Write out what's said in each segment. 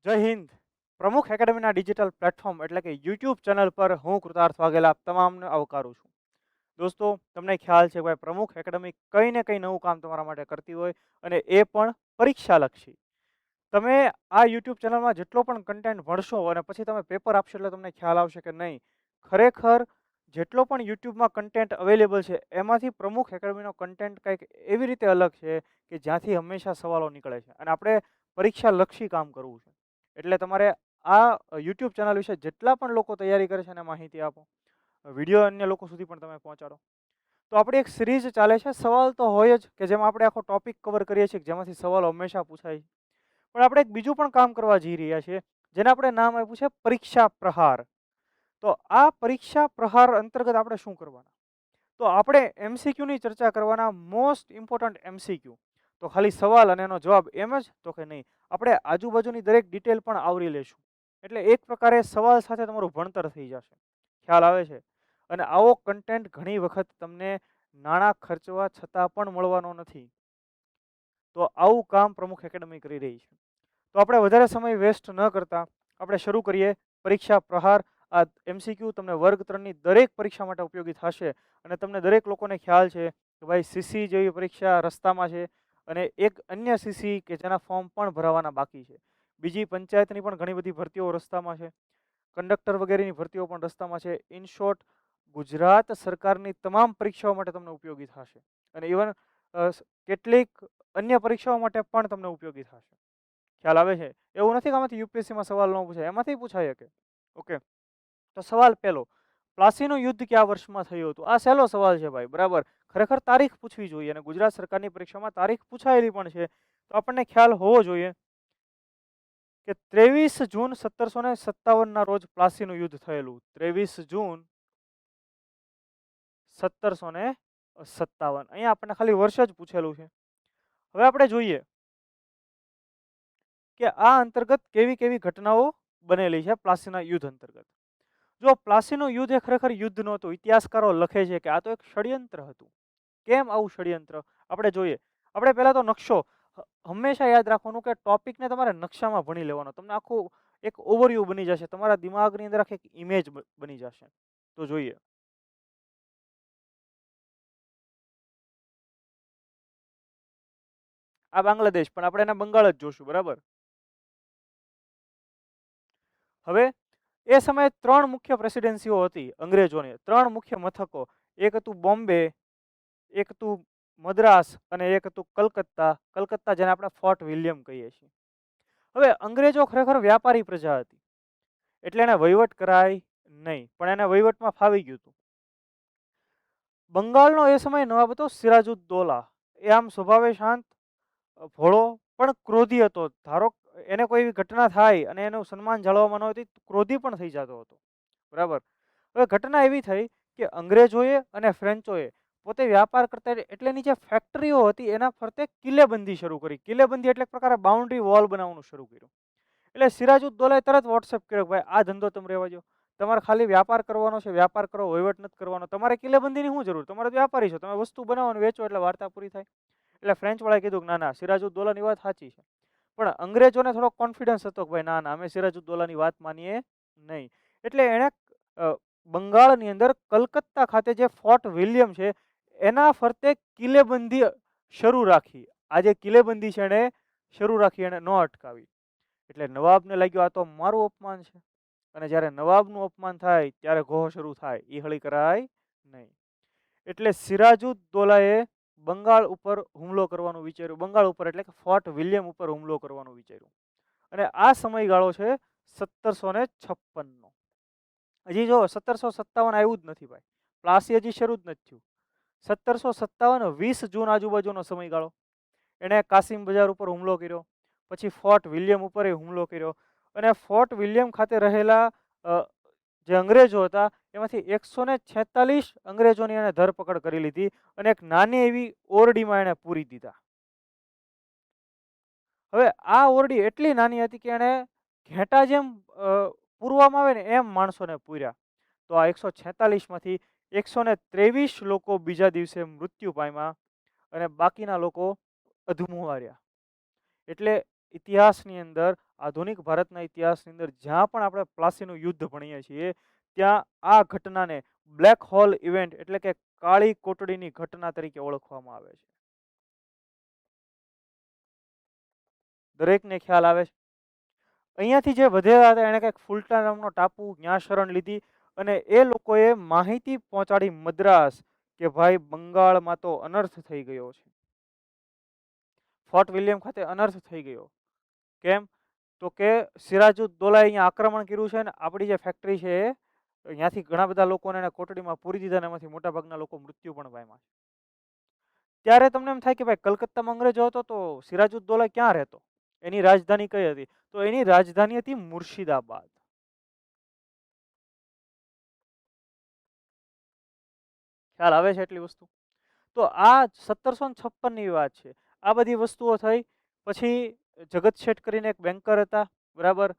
જય હિન્દ. પ્રમુખ એકેડમીના digital platform એટલે કે યુટ્યુબ ચેનલ પર હું કૃતાર્થ વાઘેલા આપ તમામને આવકારું છું. દોસ્તો, તમને ખ્યાલ છે ભાઈ, પ્રમુખ એકેડમી કંઈ ને કંઈ નવું કામ તમારા માટે કરતી હોય, અને એ પણ પરીક્ષાલક્ષી. તમે આ યુટ્યુબ ચેનલમાં જેટલો પણ કન્ટેન્ટ ભણશો અને પછી તમે પેપર આપશો એટલે તમને ખ્યાલ આવશે કે નહીં, ખરેખર જેટલો પણ યુટ્યુબમાં કન્ટેન્ટ અવેલેબલ છે એમાંથી પ્રમુખ એકેડમીનો કન્ટેન્ટ કંઈક એવી રીતે અલગ છે કે જ્યાંથી હંમેશા સવાલો નીકળે છે, અને આપણે પરીક્ષાલક્ષી કામ કરવું છે. એટલે તમારે આ યુટ્યુબ ચેનલ વિશે જેટલા પણ લોકો તૈયારી કરે છે એને માહિતી આપો, વિડીયો અન્ય લોકો સુધી પણ તમે પહોંચાડો. તો આપણી એક સિરીઝ ચાલે છે, સવાલ તો હોય જ કે જેમાં આપણે આખો ટોપિક કવર કરીએ છીએ, જેમાંથી સવાલો હંમેશા પૂછાય. પણ આપણે એક બીજું પણ કામ કરવા જઈ રહ્યા છીએ, જેને આપણે નામ આપ્યું છે પરીક્ષા પ્રહાર. તો આ પરીક્ષા પ્રહાર અંતર્ગત આપણે શું કરવાના? તો આપણે એમસીક્યુની ચર્ચા કરવાના, મોસ્ટ ઇમ્પોર્ટન્ટ એમસીક્યુ. તો ખાલી સવાલ અને એનો જવાબ એમ જ? તો કે નહીં, આપણે આજુબાજુની દરેક ડિટેલ પણ આવરી લેશું. એટલે એક પ્રકારે સવાલ સાથે તમારું ભણતર થઈ જશે. ખ્યાલ આવે છે? અને આવો કન્ટેન્ટ ઘણી વખત તમને નાણાં ખર્ચવા છતાં પણ મળવાનો નથી. તો આવું કામ પ્રમુખ એકેડમી કરી રહી છે. તો આપણે વધારે સમય વેસ્ટ ન કરતા આપણે શરૂ કરીએ પરીક્ષા પ્રહાર. આ એમસીક્યુ તમને વર્ગ 3ની દરેક પરીક્ષા માટે ઉપયોગી થશે, અને તમને દરેક લોકોને ખ્યાલ છે કે ભાઈ સીસી જેવી પરીક્ષા રસ્તામાં છે, અને એક અન્ય સીસી કે જેના ફોર્મ પણ ભરાવાના બાકી છે. બીજી પંચાયતની પણ ઘણી બધી ભરતીઓ રસ્તામાં છે, કંડક્ટર વગેરેની ભરતીઓ પણ રસ્તામાં છે. ઇન શોર્ટ, ગુજરાત સરકારની તમામ પરીક્ષાઓ માટે તમને ઉપયોગી થશે, અને ઇવન કેટલીક અન્ય પરીક્ષાઓ માટે પણ તમને ઉપયોગી થશે. ખ્યાલ આવે છે? એવું નથી કે આમાંથી યુપીએસસીમાં સવાલ ન પૂછાય, એમાંથી પૂછાય શકે. ઓકે, તો સવાલ પહેલો, પ્લાસીનું યુદ્ધ કયા વર્ષમાં થયું હતું? આ સહેલો સવાલ છે ભાઈ, બરાબર. ખરેખર તારીખ પૂછવી જોઈએ, અને ગુજરાત સરકારની પરીક્ષામાં તારીખ પૂછાયેલી પણ છે, તો આપણને ખ્યાલ હોવો જોઈએ કે 23 જૂન 1757 રોજ પ્લાસીનું યુદ્ધ થયેલું. 23 જૂન 1757. અહીંયા આપણને ખાલી વર્ષ જ પૂછેલું છે. હવે આપણે જોઈએ કે આ અંતર્ગત કેવી કેવી ઘટનાઓ બનેલી છે પ્લાસીના યુદ્ધ અંતર્ગત. જો પ્લાસીનું યુદ્ધ એ ખરેખર યુદ્ધ નહોતું, ઇતિહાસકારો લખે છે કે આ તો એક ષડયંત્ર હતું. કેમ આવું ષડયંત્ર? આપણે જોઈએ. આપણે પહેલા તો નકશો હંમેશા યાદ રાખવાનું કે ટોપિકને તમારે નકશામાં ભણી લેવાનો. તમને આખું એક ઓવરવ્યૂ બની જશે, તમારા દિમાગની અંદર આખી એક ઇમેજ બની જશે. તો જોઈએ. આ બાંગ્લાદેશ, પણ આપણે એના બંગાળ જ જોશું, બરાબર. હવે એ સમયે 3 મુખ્ય પ્રેસિડેન્સીઓ હતી અંગ્રેજોની, 3 મુખ્ય મથકો. એક હતું બોમ્બે, એક હતું મદ્રાસ, અને એક હતું કલકત્તા. કલકત્તા જેને આપણે ફોર્ટ વિલિયમ કહીએ છીએ. હવે અંગ્રેજો ખરેખર વ્યાપારી પ્રજા હતી, એટલે એને વહીવટ કરાય નહીં, પણ એને વહીવટમાં ફાવી ગયું હતું. બંગાળનો એ સમય નવાબ હતો સિરાજુદ્દૌલા. એ આમ સ્વભાવે શાંત, ભોળો, પણ ક્રોધી હતો. ધારો એને કોઈ એવી ઘટના થાય અને એનું સન્માન જાળવવામાં ન હતી, ક્રોધી પણ થઈ જતો હતો, બરાબર. હવે ઘટના એવી થઈ કે અંગ્રેજોએ અને ફ્રેન્ચોએ પોતે વ્યાપાર કરતા, એટલે એની જે ફેક્ટરીઓ હતી એના ફરતે કિલ્લેબંધી શરૂ કરી. કિલ્લેબંધી એટલે એક પ્રકારે બાઉન્ડ્રી વોલ બનાવવાનું શરૂ કર્યું. એટલે સિરાજુદ્દૌલાએ તરત વોટ્સએપ કર્યો કે ભાઈ આ ધંધો તમે રહેવા દો, તમારે ખાલી વ્યાપાર કરવાનો છે, વ્યાપાર કરો, વહીવટ નથી કરવાનો. તમારે કિલ્લેબંધીની શું જરૂર? તમારે વ્યાપારી છો, તમે વસ્તુ બનાવો અને વેચો એટલે વાર્તા પૂરી થાય. એટલે ફ્રેન્ચ વાળાએ કીધું કે ના ના, સિરાજુદ્દૌલાની વાત સાચી છે. પણ અંગ્રેજોને થોડો કોન્ફિડન્સ હતો કે ભાઈ ના ના, અમે સિરાજુદ્દૌલાની વાત માનીએ નહીં. એટલે એણે બંગાળની અંદર કલકત્તા ખાતે જે ફોર્ટ વિલિયમ છે એના ફરતે કિલ્લેબંધી શરૂ રાખી. આ જે કિલ્લેબંધી છે એણે શરૂ રાખી, એને ન અટકાવી. એટલે નવાબને લાગ્યું આ તો મારું અપમાન છે, અને જ્યારે નવાબનું અપમાન થાય ત્યારે ઘોહ શરૂ થાય, એ હળી કરાય નહીં. એટલે સિરાજુદ્દૌલાએ બંગાળ ઉપર હુમલો કરવાનું વિચાર્યું. બંગાળ ઉપર એટલે કે ફોર્ટ વિલિયમ ઉપર હુમલો કરવાનું વિચાર્યું. અને આ સમયગાળો છે 1756 નો. હજી જો 1757 આવ્યું જ નથી ભાઈ, પ્લાસી હજી શરૂ જ નથી થયું. 1757 20 જૂન આજુબાજુનો સમયગાળો. એણે કાસિમ બજાર ઉપર હુમલો કર્યો, પછી ફોર્ટ વિલિયમ ઉપર હુમલો કર્યો, અને ફોર્ટ વિલિયમ ખાતે રહેલા જે અંગ્રેજો હતા એમાંથી 146 અંગ્રેજોની એને ધરપકડ કરી લીધી, અને એક નાની એવી ઓરડીમાં એને પૂરી દીધા. હવે આ ઓરડી એટલી નાની હતી કે એને ઘેટા જેમ પૂરવામાં આવે ને એમ માણસોને પૂર્યા. તો આ 146 માંથી 123 લોકો બીજા દિવસે મૃત્યુ પામ્યા, અને બાકીના લોકો અધમું હાર્યા. એટલે ઇતિહાસની અંદર, આધુનિક ભારતના ઇતિહાસની અંદર જ્યાં પણ આપણે પ્લાસીનું યુદ્ધ ભણીએ છીએ ત્યાં આ ઘટનાને બ્લેક હોલ ઇવેન્ટ એટલે કે કાળી કોટડીની ઘટના તરીકે ઓળખવામાં આવે છે. દરેકને ખ્યાલ આવે છે. અહીંયાથી જે વધેલા હતા એને કંઈક ફુલટા નામનો ટાપુ ત્યાં શરણ લીધી અને એ લોકોએ માહિતી પહોંચાડી મદ્રાસ કે ભાઈ બંગાળમાં તો અનર્થ થઈ ગયો છે. ફોર્ટ વિલિયમ ખાતે અનર્થ થઈ ગયો. કેમ? તો કે સિરાજુદ્દૌલાએ અહીંયા આક્રમણ કર્યું છે ને આપણી જે ફેક્ટરી છે એ અહીંયાથી ઘણા બધા લોકોને એને કોટડીમાં પૂરી દીધા અને એમાંથી મોટાભાગના લોકો મૃત્યુ પણ પામ્યા. ત્યારે તમને એમ થાય કે ભાઈ કલકત્તામાં અંગ્રેજો હતો તો સિરાજુદ્દૌલા ક્યાં રહેતો? એની રાજધાની કઈ હતી? તો એની રાજધાની હતી મુર્શિદાબાદ. ખ્યાલ આવે છે એટલી વસ્તુ? તો આ 1756 ની વાત છે. આ બધી વસ્તુઓ થઈ પછી જગત શેઠ કરીને એક બેન્કર હતા, બરાબર,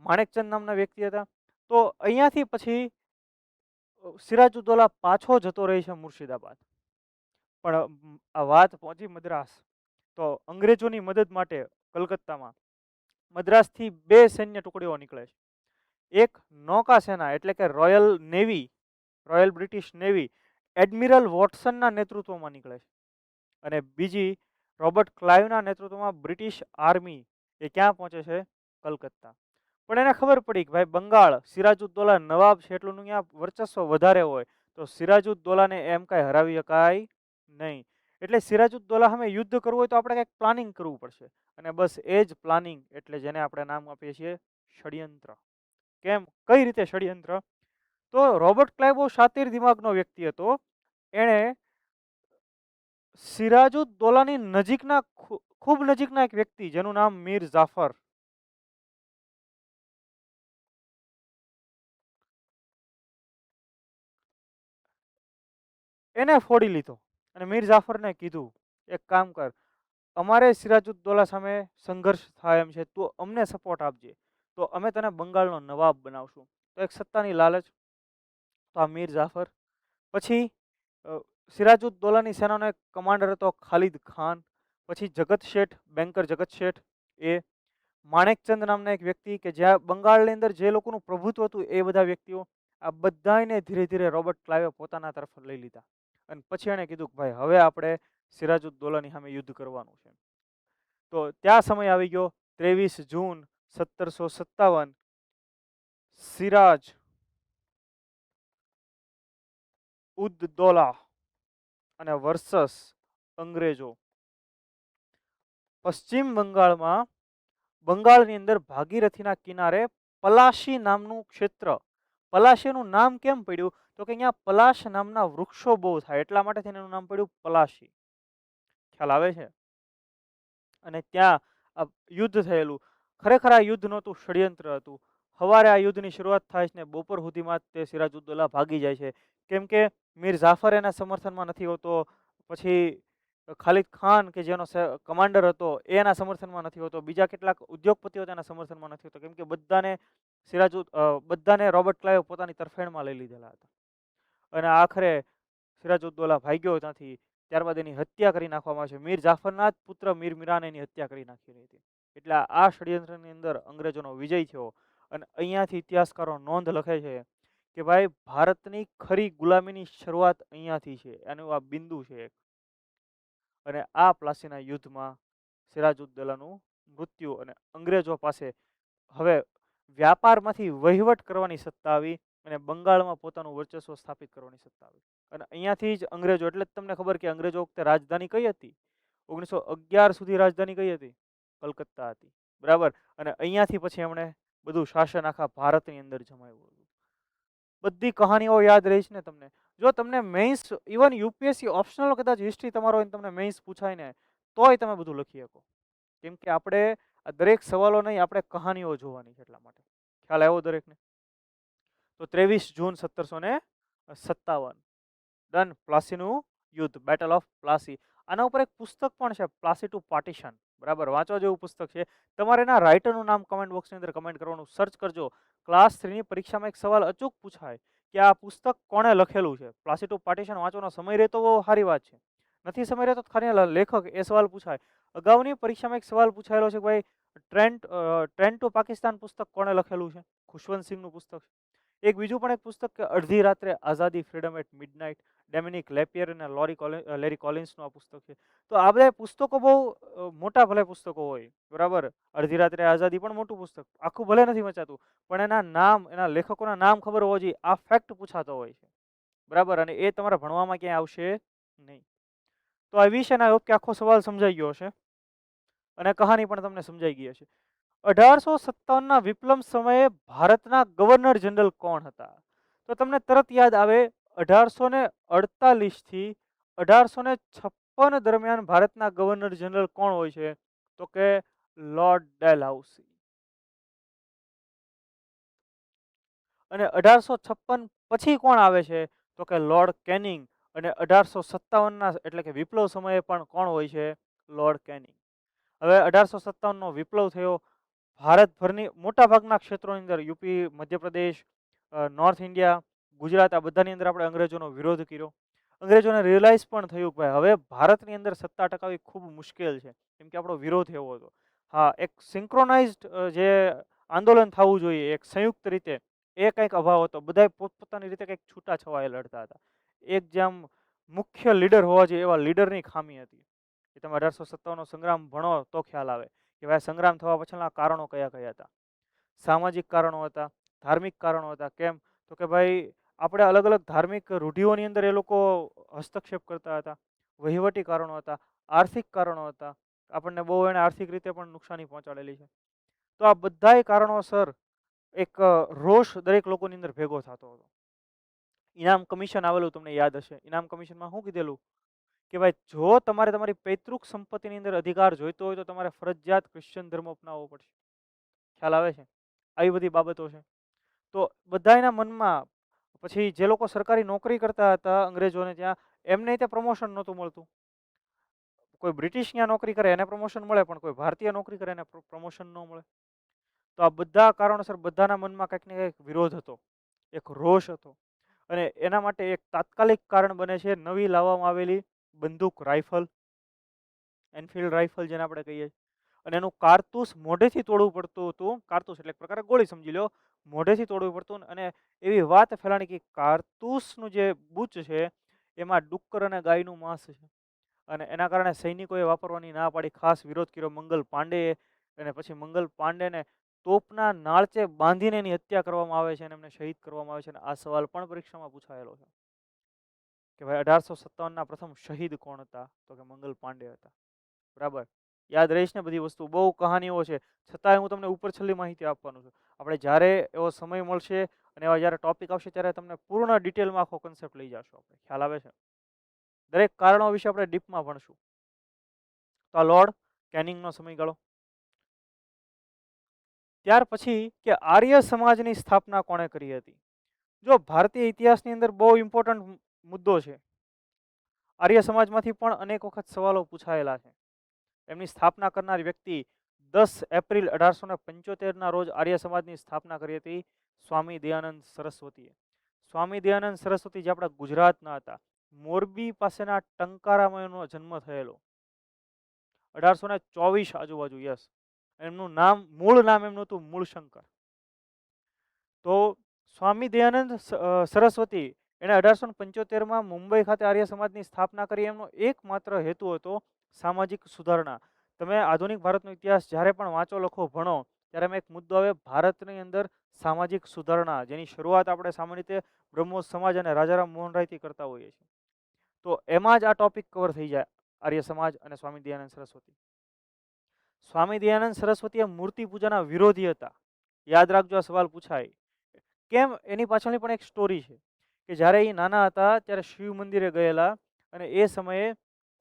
માણેકચંદ નામના વ્યક્તિ હતા. તો અહીંયાથી પછી સિરાજુદ્દૌલા પાછો જતો રહે છે મુર્શિદાબાદ. પણ આ વાત પહોંચી મદ્રાસ. તો અંગ્રેજોની મદદ માટે કલકત્તામાં મદ્રાસથી 2 સૈન્ય ટુકડીઓ નીકળે છે. એક નૌકા સેના એટલે કે royal navy, royal British navy admiral વોટસનના નેતૃત્વમાં નીકળે છે અને બીજી રોબર્ટ ક્લાઇવના નેતૃત્વમાં બ્રિટિશ આર્મી એ ક્યાં પહોંચે છે? કલકત્તા. પણ એને ખબર પડી કે ભાઈ બંગાળ સિરાજુદ્દૌલા નવાબ છે એટલું અહીંયા વર્ચસ્વ વધારે હોય તો સિરાજુદ્દૌલાને એમ કાંઈ હરાવી શકાય નહીં. એટલે સિરાજુદ્દૌલા સામે યુદ્ધ કરવું હોય તો આપણે કંઈક પ્લાનિંગ કરવું પડશે અને બસ એ જ પ્લાનિંગ એટલે જેને આપણે નામ આપીએ છીએ ષડયંત્ર. કેમ? કઈ રીતે ષડયંત્ર? તો રોબર્ટ ક્લાઇવ બહુ શાતિર દિમાગનો વ્યક્તિ હતો. એણે સિરાજુદ્દૌલાની નજીકના ખૂબ નજીકના એક વ્યક્તિ જેનું નામ મીર જાફર, એને ફોડી લીધો અને મીર જાફરને કીધું એક કામ કર, અમારે સિરાજુદ્દૌલા સામે સંઘર્ષ થાય એમ છે, તું અમને સપોર્ટ આપજે તો અમે તને બંગાળનો નવાબ બનાવશું. તો એક સત્તાની લાલચ. તો આ મીર જાફર. પછી સિરાજુદ્દૌલાની સેનાનો એક કમાન્ડર હતો ખાલિદ ખાન. પછી જગત શેઠ, બેન્કર જગત શેઠ, એ માણેકચંદ નામના એક વ્યક્તિ કે જ્યાં બંગાળની અંદર જે લોકોનું પ્રભુત્વ હતું એ બધા વ્યક્તિઓ. આ બધાને ધીરે ધીરે રોબર્ટ ક્લાઇવે પોતાના તરફ લઈ લીધા અને પછી એણે કીધું કે ભાઈ હવે આપણે સિરાજુદ્દૌલાની સામે યુદ્ધ કરવાનું છે. તો ત્યાં સમય આવી ગયો 23 જૂન 1757. સિરાજ ઉદ્દૌલા અને વર્સસ અંગ્રેજો. પશ્ચિમ બંગાળમાં બંગાળની અંદર ભાગીરથીના કિનારે પલાશી નામનું ક્ષેત્ર. પલાશીનું નામ કેમ પડ્યું? તો કે અહીંયા પલાશ નામના વૃક્ષો બહુ થાય એટલા માટે એનું નામ પડ્યું પલાશી. ખ્યાલ આવે છે? અને ત્યાં યુદ્ધ થયેલું. ખરેખર આ યુદ્ધ નહોતું, ષડયંત્ર હતું. સવારે આ યુદ્ધની શરૂઆત થાય છે ને બપોર સુધીમાં તે સિરાજુદ્દૌલા ભાગી જાય છે. કેમ કે મીર જાફર એના સમર્થનમાં નથી હોતો. પછી ખાલિદ ખાન કે જેનો કમાન્ડર હતો એ એના સમર્થનમાં નથી હોતો. બીજા કેટલાક ઉદ્યોગપતિઓ તેના સમર્થનમાં નથી હોતો. કેમ કે બધાને રોબર્ટ ક્લાઇવે પોતાની તરફેણમાં લઈ લીધેલા હતા અને આખરે સિરાજુદ્દૌલા ભાગ્યો ત્યાંથી. ત્યારબાદ એની હત્યા કરી નાખવામાં આવે છે. મીર જાફરના જ પુત્ર મીર મીરાને એની હત્યા કરી નાખી હતી. એટલે આ ષડયંત્રની અંદર અંગ્રેજોનો વિજય થયો અને અહીંયાથી ઇતિહાસકારો નોંધ લખે છે કે ભાઈ ભારતની ખરી ગુલામીની શરૂઆત અહીંયાથી છે. એનું આ બિંદુ છે. અને આ પ્લાસીના યુદ્ધમાં સિરાજુદ્દૌલાનું મૃત્યુ અને અંગ્રેજો પાસે હવે વ્યાપારમાંથી વહીવટ કરવાની સત્તા આવી અને બંગાળમાં પોતાનું વર્ચસ્વ સ્થાપિત કરવાની સત્તા આવી. અને અહીંયાથી જ અંગ્રેજો, એટલે જ તમને ખબર કે અંગ્રેજો વખતે રાજધાની કઈ હતી? 1911 સુધી રાજધાની કઈ હતી? કલકત્તા હતી, બરાબર. અને અહીંયાથી પછી એમણે બધું શાસન આખા ભારતની અંદર જમાવ્યું. બધી કહાનીઓ યાદ રહી છે ને તમને? જો તમને મેઇન્સ ઇવન યુપીએસસી ઓપ્શનલ કદાચ હિસ્ટ્રી તમારો હોય તમને મેઇન્સ પૂછાય ને તોય તમે બધું લખી શકો. કેમ કે આપણે આ દરેક સવાલો નહીં, આપણે કહાનીઓ જોવાની છે એટલા માટે. ખ્યાલ આવ્યો દરેકને? તો 23 જૂન 1757 ડન. પ્લાસીનું યુદ્ધ, બેટલ ઓફ પ્લાસી. આના ઉપર એક પુસ્તક પણ છે, પ્લાસી ટુ પાર્ટીશન, બરાબર. વાંચવા જેવું પુસ્તક છે. તમારે એના રાઇટરનું નામ કમેન્ટ બોક્સની અંદર કમેન્ટ કરવાનું. સર્ચ કરજો. ક્લાસ 3 ની પરીક્ષામાં એક સવાલ અચૂક પૂછાય કે આ પુસ્તક કોણે લખેલું છે. પ્લાસી ટુ પાર્ટીશન વાંચવાનો સમય રહેતો બહુ સારી વાત છે. નથી સમય રહેતો ખાલી લેખક, એ સવાલ પૂછાય. અગાઉની પરીક્ષામાં એક સવાલ પૂછાયેલો છે કે ભાઈ ટ્રેન ટુ પાકિસ્તાન પુસ્તક કોણે લખેલું છે? ખુશવંતસિંહનું પુસ્તક છે. એક બીજું પણ એક પુસ્તક કે અડધી રાત્રે આઝાદી, ફ્રીડમ એટ મિડનાઇટ, ડેમિનિક લેપિયર અને લેરી કોલિન્સનું આ પુસ્તક છે. તો આ બધા પુસ્તકો બહુ મોટા ભલે પુસ્તકો હોય, બરાબર. અડધી રાત્રે આઝાદી પણ મોટું પુસ્તક, આખું ભલે નથી વંચાતું, પણ એના નામ, એના લેખકોના નામ ખબર હોવા જોઈએ. આ ફેક્ટ પૂછાતો હોય છે, બરાબર, અને એ તમારા ભણવામાં ક્યાંય આવશે નહીં. તો આ વિષયના હોપ કે આખો સવાલ સમજાઈ ગયો હશે અને કહાની પણ તમને સમજાઈ ગઈ હશે. 1857ના વિપ્લવ સમયે ભારતના ગવર્નર જનરલ કોણ હતા? તો તમને તરત યાદ આવે 1848 થી 1856 દરમિયાન ભારતના ગવર્નર જનરલ કોણ હોય છે? તો કે લોર્ડ ડેલહાઉસી. અને 1856 પછી કોણ આવે છે? તો કે લોર્ડ કેનિંગ. અને 1857ના એટલે કે વિપ્લવ સમયે પણ કોણ હોય છે? Lord canning. હવે 1857નો વિપ્લવ થયો. ભારતભરની મોટા ભાગના ક્ષેત્રોની અંદર, UP, Madhya Pradesh, north India, Gujarat, આ બધાની અંદર આપણે અંગ્રેજોનો વિરોધ કર્યો. અંગ્રેજોને રિયલાઇઝ પણ થયું કે હવે ભારતની અંદર સત્તા ટકાવવી ખૂબ મુશ્કેલ છે, કેમ કે આપણો વિરોધ એવો હતો. હા, એક સિંક્રોનાઇઝ્ડ જે આંદોલન થવું જોઈએ, એક સંયુક્ત રીતે, એ કંઈક અભાવ હતો. બધા પોતપોતાની રીતે કંઈક છૂટા છવાયા લડતા હતા. એક જેમ મુખ્ય લીડર હોવા જોઈએ એવા લીડરની ખામી હતી. એ તમે 1857નો સંગ્રામ ભણો તો ખ્યાલ આવે કે ભાઈ સંગ્રામ થવા પાછળના કારણો કયા કયા હતા. સામાજિક કારણો હતા, ધાર્મિક કારણો હતા. કેમ? તો કે ભાઈ આપણે અલગ અલગ ધાર્મિક રૂઢિઓની અંદર એ લોકો હસ્તક્ષેપ કરતા હતા. વહીવટી કારણો હતા, આર્થિક કારણો હતા. આપણને બહુ એને આર્થિક રીતે પણ નુકસાની પહોંચાડેલી છે. તો આ બધાય કારણોસર એક રોષ દરેક લોકોની અંદર ભેગો થતો હતો. ઇનામ કમિશન આવેલું, તમને યાદ હશે. ઇનામ કમિશનમાં શું કીધેલું કે ભાઈ જો તમારે તમારી પૈતૃક સંપત્તિની અંદર અધિકાર જોઈતો હોય તો તમારે ફરજિયાત ક્રિશ્ચિયન ધર્મ અપનાવવો પડશે. ખ્યાલ આવે છે? આવી બધી બાબતો છે. તો બધાના મનમાં પછી જે લોકો સરકારી નોકરી કરતા હતા અંગ્રેજોને ત્યાં, એમને ત્યાં પ્રમોશન નહોતું મળતું. કોઈ બ્રિટિશ ત્યાં નોકરી કરે એને પ્રમોશન મળે, પણ કોઈ ભારતીય નોકરી કરે એને પ્રમોશન ન મળે. તો આ બધા કારણોસર બધાના મનમાં કંઈક ને કંઈક વિરોધ હતો, એક રોષ હતો. અને એના માટે એક તાત્કાલિક કારણ બને છે નવી લાવવામાં આવેલી બંદૂક રાઇફલ, એનફિલ્ડ રાઇફલ જેને આપણે કહીએ. અને એનું કારતૂસ મોઢેથી તોડવું પડતું હતું. કારતૂસ એટલે એક પ્રકારે ગોળી સમજી લો, મોઢેથી તોડવું પડતું. અને એવી વાત ફેલાણી કે કારતૂસનું જે બૂચ છે એમાં ડુક્કર અને ગાયનું માંસ છે. અને એના કારણે સૈનિકોએ વાપરવાની ના પાડી, ખાસ વિરોધ કર્યો મંગલ પાંડેએ. અને પછી મંગલ પાંડેને તોપના નાળચે બાંધીને એની હત્યા કરવામાં આવે છે અને એમને શહીદ કરવામાં આવે છે. અને આ સવાલ પણ પરીક્ષામાં પૂછાયેલો છે કે ભાઈ 1857ના પ્રથમ શહીદ કોણ હતા? તો કે મંગલ પાંડે હતા. બરાબર, યાદ રહીશ ને બધી વસ્તુ. બહુ કહાનીઓ છે, છતાંય હું તમને ઉપર છેલ્લી માહિતી આપવાનું છું. આપણે જ્યારે એવો સમય મળશે અને એવા જ્યારે ટોપિક આવશે ત્યારે તમને પૂર્ણ ડિટેલમાં આખો કન્સેપ્ટ લઈ જશો આપણે. ખ્યાલ આવે છે? દરેક કારણો વિશે આપણે ડીપમાં ભણશું. તો આ લોર્ડ કેનિંગનો સમયગાળો. ત્યાર પછી કે આર્ય સમાજની સ્થાપના કોણે કરી હતી? જો ભારતીય ઇતિહાસની અંદર બહુ ઇમ્પોર્ટન્ટ મુદ્દો છે. આર્ય સમાજમાંથી પણ અનેક વખત સવાલો પૂછાયેલા છે. એમની સ્થાપના કરનાર વ્યક્તિ 10 એપ્રિલ 1875ના રોજ આર્ય સમાજની સ્થાપના કરી હતી સ્વામી દયાનંદ સરસ્વતીએ. સ્વામી દયાનંદ સરસ્વતી જે આપણા ગુજરાતના હતા, મોરબી પાસેના ટંકારામાં એનો જન્મ થયેલો 1824 આજુબાજુ. યસ, એમનું નામ, મૂળ નામ એમનું હતું મૂળશંકર. તો સ્વામી દયાનંદ સરસ્વતી એણે 1875માં મુંબઈ ખાતે આર્ય સમાજની સ્થાપના કરી. એમનો એકમાત્ર હેતુ હતો સામાજિક સુધારણા. તમે આધુનિક ભારતનો ઇતિહાસ જ્યારે પણ વાંચો, લખો, ભણો ત્યારે એમાં એક મુદ્દો આવે ભારતની અંદર સામાજિક સુધારણા, જેની શરૂઆત આપણે સામાન્ય રીતે બ્રહ્મો સમાજ અને રાજારામ મોહન રાયથી કરતા હોઈએ છીએ. તો એમાં જ આ ટોપિક કવર થઈ જાય, આર્ય સમાજ અને સ્વામી દયાનંદ સરસ્વતી. સ્વામી દયાનંદ સરસ્વતી એ મૂર્તિ પૂજાના વિરોધી હતા. યાદ રાખજો, આ સવાલ પૂછાય. કેમ? એની પાછળની પણ એક સ્ટોરી છે કે જ્યારે એ નાના હતા ત્યારે શિવ મંદિરે ગયેલા અને એ સમયે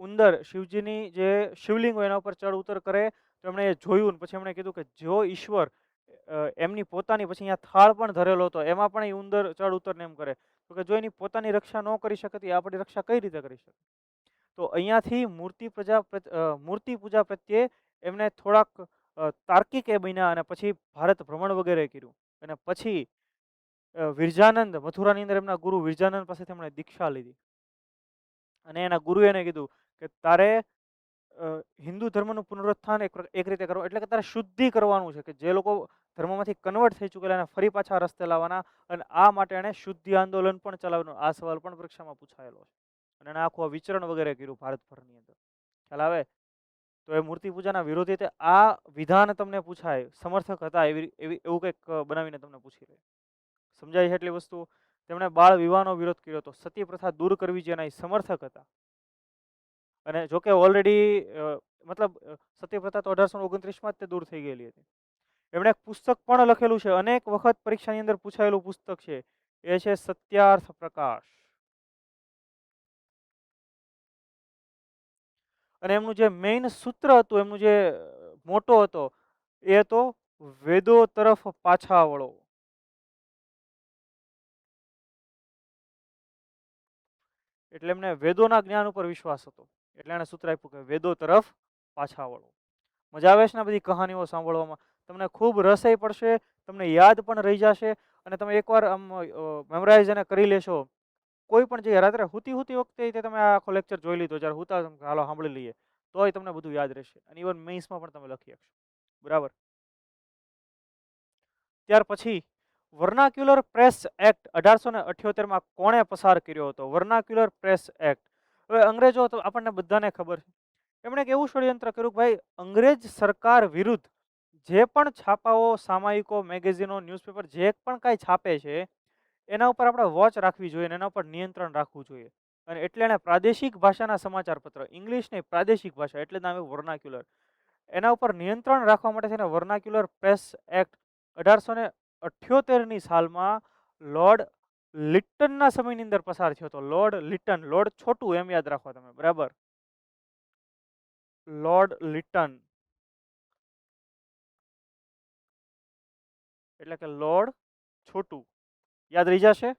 ઉંદર શિવજીની જે શિવલિંગ હોય એના ઉપર ચડ ઉતર કરે તો એમણે એ જોયું. પછી એમણે કીધું કે જો ઈશ્વર એમની પોતાની, પછી અહીંયા થાળ પણ ધરેલો હતો, એમાં પણ એ ઉંદર ચડ ઉતરને એમ કરે, તો કે જો એની પોતાની રક્ષા ન કરી શકે તો એ આપણી રક્ષા કઈ રીતે કરી શકે? તો અહીંયાથી મૂર્તિ પૂજા પ્રત્યે એમને થોડાક તાર્કિક એ બન્યા અને પછી ભારત ભ્રમણ વગેરે કર્યું. અને પછી વિરજાનંદ, મથુરાની અંદર એમના ગુરુ વિરજાનંદ પાસેથી એમણે દીક્ષા લીધી. અને એના ગુરુએ એને કીધું કે તારે હિન્દુ ધર્મનું પુનરુત્થાન એક રીતે કરવું એટલે કે તારે શુદ્ધિ કરવાનું છે, કે જે લોકો ધર્મમાંથી કન્વર્ટ થઈ ચૂકેલા એને ફરી પાછા રસ્તે લાવવાના, અને આ માટે એણે શુદ્ધિ આંદોલન પણ ચલાવવાનું. આ સવાલ પણ પરીક્ષામાં પૂછાયેલો છે, અને એણે આખું વિચરણ વગેરે કર્યું ભારતભરની અંદર. ખ્યાલ આવે? તો એ મૂર્તિ પૂજાના વિરોધી તે આ વિધાન તમને પૂછાય, સમર્થક હતા એવું કંઈક બનાવીને તમને પૂછી લે. સમજાય છે એટલી વસ્તુ? તેમણે બાળ વિવાહનો વિરોધ કર્યો હતો, સતી પ્રથા દૂર કરવી જેના એ સમર્થક હતા. અને જો કે ઓલરેડી મતલબ સતી પ્રથા તો 1829માં જ તે દૂર થઈ ગયેલી હતી. એમણે એક પુસ્તક પણ લખેલું છે, અનેક વખત પરીક્ષાની અંદર પૂછાયેલું પુસ્તક છે, એ છે સત્યાર્થ પ્રકાશ. અને એમનું જે મેઇન સૂત્ર હતું, એમનું જે મોટો હતો, એ હતો વેદો તરફ પાછા વળો. એટલે એમને વેદોના જ્ઞાન ઉપર વિશ્વાસ હતો, એટલે એને સૂત્ર આપ્યું કે વેદો તરફ પાછા વળો. મજા આવે છે ને બધી કહાનીઓ સાંભળવામાં? તમને ખૂબ રસય પડશે, તમને યાદ પણ રહી જશે, અને તમે એકવાર આમ મેમરાઇઝ એને કરી લેશો. કોઈ પણ જગ્યાએ રાત્રે હુતી વખતે તમે આખો લેક્ચર જોઈ લીધો, જ્યારે હુતા હાલો સાંભળી લઈએ, તોય તમને બધું યાદ રહેશે, અને ઇવન મેઇન્સમાં પણ તમે લખી શકશો. બરાબર. ત્યાર પછી વર્નાક્યુલર પ્રેસ એક્ટ 1878માં કોણે પસાર કર્યો હતો? Vernacular press act. હવે અંગ્રેજો તો આપણને બધાને ખબર છે. એમણે એક એવું ષડયંત્ર કર્યું કે ભાઈ અંગ્રેજ સરકાર વિરુદ્ધ જે પણ છાપાઓ, સામાયિકો, મેગેઝિનો, ન્યૂઝપેપર જે પણ કાંઈ છાપે છે, એના ઉપર આપણે વોચ રાખવી જોઈએ, એના ઉપર નિયંત્રણ રાખવું જોઈએ. અને એટલે એને પ્રાદેશિક ભાષાના સમાચાર પત્ર, ઇંગ્લિશ નહીં, પ્રાદેશિક ભાષા, એટલે નામ વર્નાક્યુલર. એના ઉપર નિયંત્રણ રાખવા માટે છે ને વર્નાક્યુલર પ્રેસ એક્ટ 1878ની સાલમાં લોર્ડ લિટનના સમયની અંદર પસાર થયો હતો. લોર્ડ લિટન, લોર્ડ છોટું એમ યાદ રાખો તમે. બરાબર. લોર્ડ લિટન એટલે કે લોર્ડ છોટું. યાદ રહી જશે,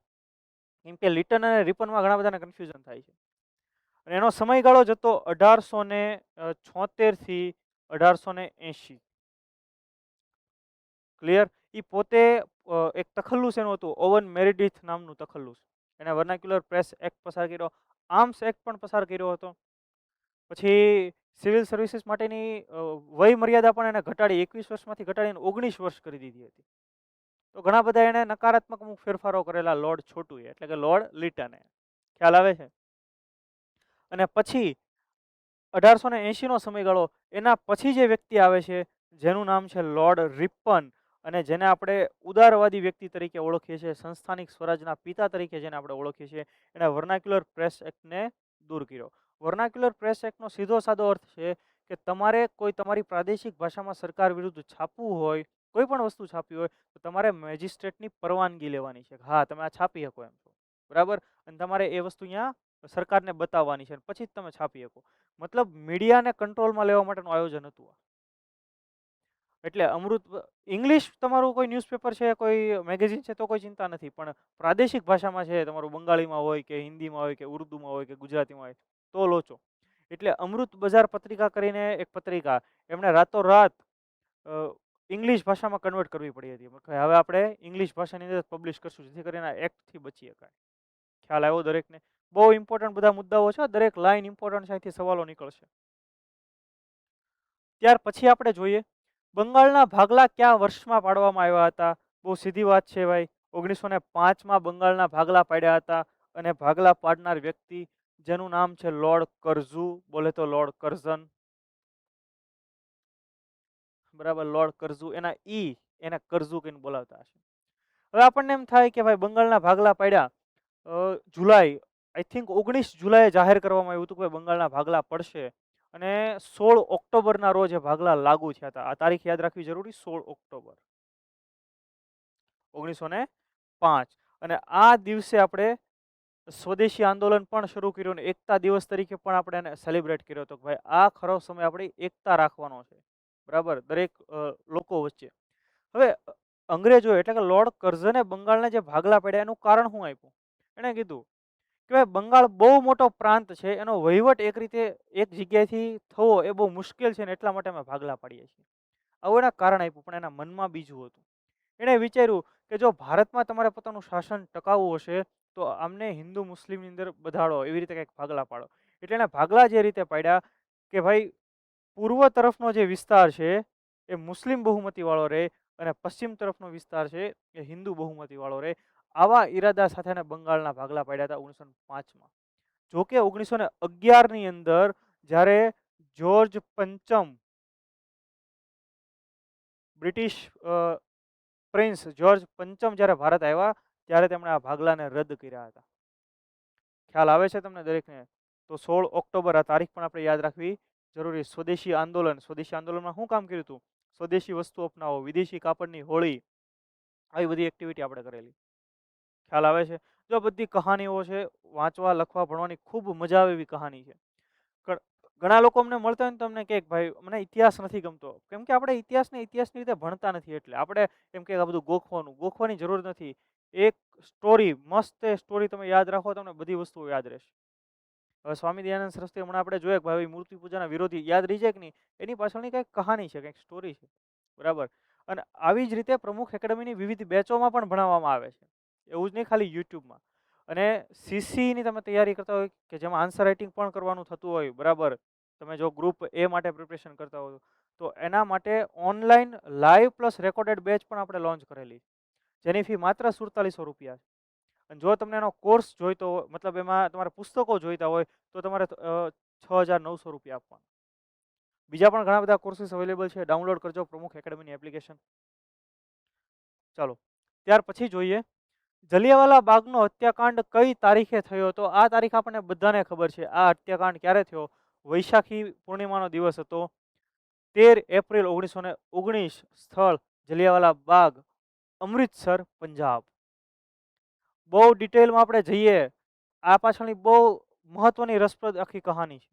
કેમ કે લિટન અને રિપનમાં ઘણા બધાને કન્ફ્યુઝન થાય છે. અને એનો સમયગાળો જતો 1876 થી 1880. ક્લિયર? એ પોતે એક તખલ્લુસ એનું હતું, ઓવન મેરિડિથ નામનું તખલ્લુસ. એને વર્નાક્યુલર પ્રેસ એક્ટ પસાર કર્યો, આર્મ્સ એક્ટ પણ પસાર કર્યો હતો. પછી સિવિલ સર્વિસીસ માટેની વય મર્યાદા પણ એને ઘટાડી, 21 વર્ષમાંથી ઘટાડીને 19 વર્ષ કરી દીધી હતી. તો ઘણા બધા એને નકારાત્મક અમુક ફેરફારો કરેલા લોર્ડ છોટુએ, એટલે કે લોર્ડ લિટને. ખ્યાલ આવે છે? અને પછી 1880નો સમયગાળો, એના પછી જે વ્યક્તિ આવે છે, જેનું નામ છે લોર્ડ રિપન, અને જેને આપણે ઉદારવાદી વ્યક્તિ તરીકે ઓળખીએ છીએ, સંસ્થાનિક સ્વરાજના પિતા તરીકે જેને આપણે ઓળખીએ છીએ, એણે વર્નાક્યુલર પ્રેસ એક્ટને દૂર કર્યો. વર્નાક્યુલર પ્રેસ એક્ટનો સીધો સાદો અર્થ છે કે તમારે કોઈ તમારી પ્રાદેશિક ભાષામાં સરકાર વિરુદ્ધ છાપવું હોય, કોઈ પણ વસ્તુ છાપવી હોય, તો તમારે મેજિસ્ટ્રેટની પરવાનગી લેવાની છે. હા, તમે આ છાપી શકો એમ છો. બરાબર. અને તમારે એ વસ્તુ અહીંયા સરકારને બતાવવાની છે, પછી જ તમે છાપી શકો. મતલબ મીડિયાને કંટ્રોલમાં લેવા માટેનું આયોજન હતું. એટલે અમૃત ઇંગ્લિશ તમારું કોઈ ન્યૂઝપેપર છે, કોઈ મેગેઝિન છે, તો કોઈ ચિંતા નથી, પણ પ્રાદેશિક ભાષામાં છે, તમારું બંગાળીમાં હોય કે હિન્દીમાં હોય કે ઉર્દુમાં હોય કે ગુજરાતીમાં હોય, તો લોચો. એટલે અમૃત બજાર પત્રિકા કરીને એક પત્રિકા, એમણે રાતોરાત ઇંગ્લિશ ભાષામાં કન્વર્ટ કરવી પડી હતી. હવે આપણે ઇંગ્લિશ ભાષાની અંદર પબ્લિશ કરશું, જેથી કરીને એક્ટથી બચી શકાય. ખ્યાલ આવ્યો દરેકને? બહુ ઇમ્પોર્ટન્ટ બધા મુદ્દાઓ છે, દરેક લાઈન ઇમ્પોર્ટન્ટ છે, અહીંથી સવાલો નીકળશે. ત્યાર પછી આપણે જોઈએ બંગાળના ભાગલા કયા વર્ષમાં પાડવામાં આવ્યા હતા? બહુ સીધી વાત છે ભાઈ. 1905માં બંગાળના ભાગલા પાડ્યા હતા, અને ભાગલા પાડનાર વ્યક્તિ જેનું નામ છે લોર્ડ કરઝુ, બોલે તો લોર્ડ કર્ઝન. બરાબર, લોર્ડ કરઝુ. એના એને કરઝુ કહીને બોલાવતા હશે. હવે આપણને એમ થાય કે ભાઈ બંગાળના ભાગલા પાડ્યા જુલાઈ, આઈ થિંક 19 જુલાઈએ જાહેર કરવામાં આવ્યું હતું કે બંગાળના ભાગલા પડશે, અને 16 ઓક્ટોબરના રોજ એ ભાગલા લાગુ થયા હતા. આ તારીખ યાદ રાખવી જરૂરી, 16 ઓક્ટોબર 1905. અને આ દિવસે આપણે સ્વદેશી આંદોલન પણ શરૂ કર્યું, અને એકતા દિવસ તરીકે પણ આપણે એને સેલિબ્રેટ કર્યો હતો કે ભાઈ આ ખરો સમય આપણી એકતા રાખવાનો છે. બરાબર, દરેક લોકો વચ્ચે. હવે અંગ્રેજો એટલે કે લોર્ડ કર્ઝને બંગાળના જે ભાગલા પડ્યા એનું કારણ શું આપ્યું? એણે કીધું કે ભાઈ બંગાળ બહુ મોટો પ્રાંત છે, એનો વહીવટ એક રીતે એક જગ્યાએથી થવો એ બહુ મુશ્કેલ છે, ને એટલા માટે અમે ભાગલા પાડીએ છીએ. આવું એના કારણ આપ્યું, પણ એના મનમાં બીજું હતું. એણે વિચાર્યું કે જો ભારતમાં તમારે પોતાનું શાસન ટકાવવું હશે, તો આમને હિન્દુ મુસ્લિમની અંદર બધાડો, એવી રીતે કંઈક ભાગલા પાડો. એટલે એણે ભાગલા જે રીતે પાડ્યા કે ભાઈ પૂર્વ તરફનો જે વિસ્તાર છે એ મુસ્લિમ બહુમતી વાળો રહે અને પશ્ચિમ તરફનો વિસ્તાર છે એ હિન્દુ બહુમતી વાળો રહે. આવા ઈરાદા સાથે બંગાળના ભાગલા પાડ્યા હતા 1905માં. જો કે 1911ની અંદર જ્યારે જ્યોર્જ પંચમ બ્રિટિશ પ્રિન્સ જ્યોર્જ પંચમ જ્યારે ભારત આવ્યા ત્યારે તેમણે આ ભાગલાને રદ કર્યા હતા. ખ્યાલ આવે છે તમને દરેકને? તો 16 ઓક્ટોબર આ તારીખ પણ આપણે યાદ રાખવી જરૂરી. સ્વદેશી આંદોલનમાં શું કામ કર્યું હતું? સ્વદેશી વસ્તુ અપનાવો, વિદેશી કાપડની હોળી, આવી બધી એક્ટિવિટી આપણે કરેલી. ખ્યાલ આવે છે? જો બધી કહાનીઓ છે, વાંચવા લખવા ભણવાની ખૂબ મજા આવે એવી કહાની છે. ઘણા લોકો અમને મળતા હોય ને તમને કે ભાઈ મને ઇતિહાસ નથી ગમતો, કેમ કે આપણે ઇતિહાસની રીતે ભણતા નથી. એટલે આપણે એમ કે આ બધું ગોખવાની જરૂર નથી. એક સ્ટોરી, મસ્ત સ્ટોરી તમે યાદ રાખો, તમને બધી વસ્તુઓ યાદ રહેશે. હવે સ્વામી દયાનંદ સરસ્વતી હમણાં આપણે જોઈએ ભાઈ મૂર્તિ પૂજાના વિરોધી યાદ રહી જાય કે નહીં, એની પાછળની કંઈક કહાની છે, કંઈક સ્ટોરી છે, બરાબર. અને આવી જ રીતે પ્રમુખ એકેડમીની વિવિધ બેચોમાં પણ ભણાવવામાં આવે છે, એવું જ નહીં ખાલી યુટ્યુબમાં. અને સીસીની તમે તૈયારી કરતા હોય કે જેમાં આન્સર રાઇટિંગ પણ કરવાનું થતું હોય, બરાબર. તમે જો ગ્રુપ એ માટે પ્રિપરેશન કરતા હો તો એના માટે online live plus recorded batch પણ આપણે લોન્ચ કરેલી, જેની ફી માત્ર 4700 રૂપિયા છે. અને જો તમને એનો કોર્સ જોઈતો હોય, મતલબ એમાં તમારે પુસ્તકો જોઈતા હોય તો તમારે 6900 રૂપિયા આપવાના. બીજા પણ ઘણા બધા કોર્સીસ અવેલેબલ છે, ડાઉનલોડ કરજો પ્રમુખ એકેડમીની એપ્લિકેશન. ચાલો ત્યાર પછી જોઈએ જલિયાવાલા બાગનો હત્યાકાંડ કઈ તારીખે થયો હતો. આ તારીખ આપણને બધાને ખબર છે. આ હત્યાકાંડ ક્યારે થયો? વૈશાખી પૂર્ણિમાનો દિવસ હતો, 13 એપ્રિલ 1919. સ્થળ જલિયાવાલા બાગ, અમૃતસર, પંજાબ. બહુ ડિટેલમાં આપણે જઈએ, આ પાછળની બહુ મહત્વની રસપ્રદ આખી કહાની છે,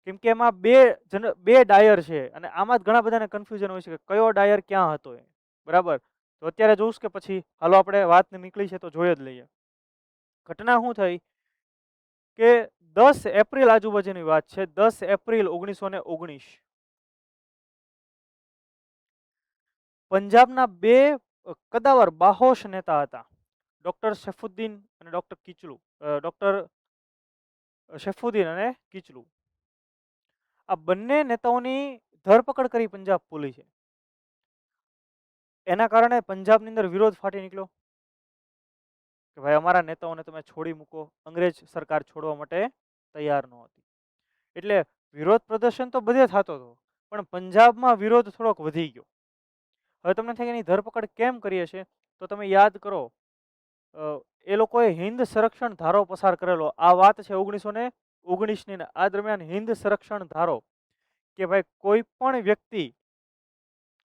કેમ કે એમાં બે ડાયર છે અને આમાં જ ઘણા બધાને કન્ફ્યુઝન હોય છે કે કયો ડાયર ક્યાં હતો, બરાબર. તો અત્યારે જોઉં કે પછી હાલો આપણે વાત નીકળી છે તો જોઈ જ લઈએ. ઘટના શું થઈ કે 10 એપ્રિલ આજુબાજુની વાત છે. 10 એપ્રિલ 1919 પંજાબના બે કદાવર બાહોશ નેતા હતા, ડોક્ટર સૈફુદ્દીન અને ડોક્ટર સૈફુદ્દીન અને કિચલુ. આ બંને નેતાઓની ધરપકડ કરી પંજાબ પોલીસે. એના કારણે પંજાબની અંદર વિરોધ ફાટી નીકળ્યો કે ભાઈ અમારા નેતાઓને તમે છોડી મૂકો. અંગ્રેજ સરકાર છોડવા માટે તૈયાર ન હતી. એટલે વિરોધ પ્રદર્શન તો બધે થતો હતો, પણ પંજાબમાં વિરોધ થોડોક વધી ગયો. હવે તમને થાય એની ધરપકડ કેમ કરી હશે, તો તમે યાદ કરો એ લોકોએ હિન્દ સંરક્ષણ ધારો પસાર કરેલો. આ વાત છે 1919ની. આ દરમિયાન હિન્દ સંરક્ષણ ધારો કે ભાઈ કોઈ પણ વ્યક્તિ,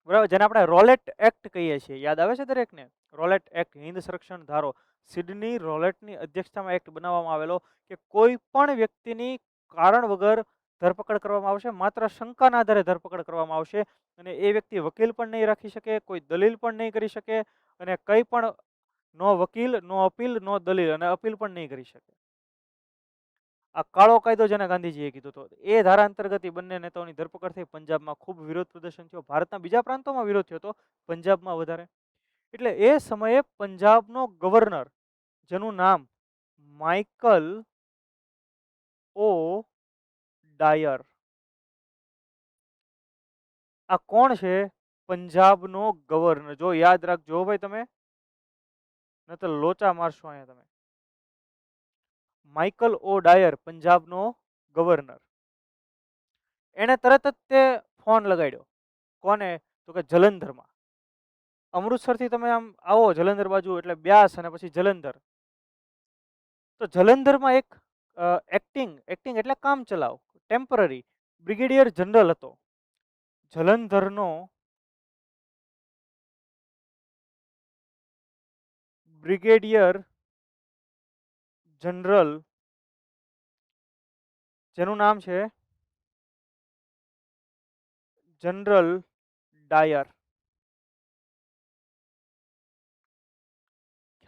બરાબર, જેને આપણે રોલેટ એક્ટ કહીએ છીએ, યાદ આવે છે દરેકને? રોલેટ એક્ટ, હિન્દ સંરક્ષણ ધારો, સિડની રોલેટની અધ્યક્ષતામાં એક્ટ બનાવવામાં આવેલો કે કોઈ પણ વ્યક્તિની કારણ વગર ધરપકડ કરવામાં આવશે, માત્ર શંકાના આધારે ધરપકડ કરવામાં આવશે. અને એ વ્યક્તિ વકીલ પણ નહીં રાખી શકે, કોઈ દલીલ પણ નહીં કરી શકે, અને કંઈ પણ નો વકીલ, નો અપીલ, નો દલીલ, અને અપીલ પણ નહીં કરી શકે. આ કાળો કાયદો જેને ગાંધીજીએ કીધો હતો, એ ધારા અંતર્ગત બંને નેતાઓની ધરપકડ થઈ. પંજાબમાં ખૂબ વિરોધ પ્રદર્શન થયો. ભારતના બીજા પ્રાંતોમાં વિરોધ થયો હતો, પંજાબમાં વધારે. એટલે એ સમયે પંજાબનો ગવર્નર, જેનું નામ માઇકલ ઓ ડાયર. આ કોણ છે? પંજાબનો ગવર્નર. જો યાદ રાખજો ભાઈ તમે, ન તો લોચા મારશો અહીંયા તમે. માઇકલ ઓ ડાયર, પંજાબનો ગવર્નર. એને તરત જ તે ફોન લગાડ્યો. કોને? તો કે જલંધરમાં. અમૃતસરથી તમે આમ આવો જલંધર બાજુ એટલે બ્યાસ અને પછી જલંધર. તો જલંધરમાં એક એક્ટિંગ એટલે કામ ચલાવ, ટેમ્પરરી બ્રિગેડિયર જનરલ હતો. જલંધરનો બ્રિગેડિયર જનરલ, જેનું નામ છે જનરલ ડાયર.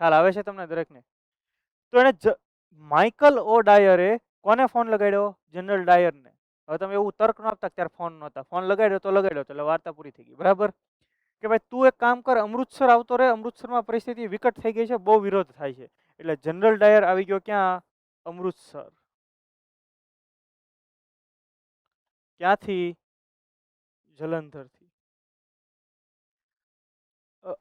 ખ્યાલ આવે છે તમને દરેકને? તો એને માઇકલ ઓ ડાયરે કોને ફોન લગાડ્યો? જનરલ ડાયરને. હવે તમે એવું તર્ક ન આપતા ત્યારે ફોન નહોતા, ફોન લગાડ્યો તો એટલે વાર્તા પૂરી થઈ ગઈ, બરાબર. કે ભાઈ તું એક કામ કર, અમૃતસર આવતો રહે, અમૃતસરમાં પરિસ્થિતિ વિકટ થઈ ગઈ છે, બહુ વિરોધ થાય છે. એટલે જનરલ ડાયર આવી ગયો ક્યાં? અમૃતસર. ક્યાંથી? જલંધરથી.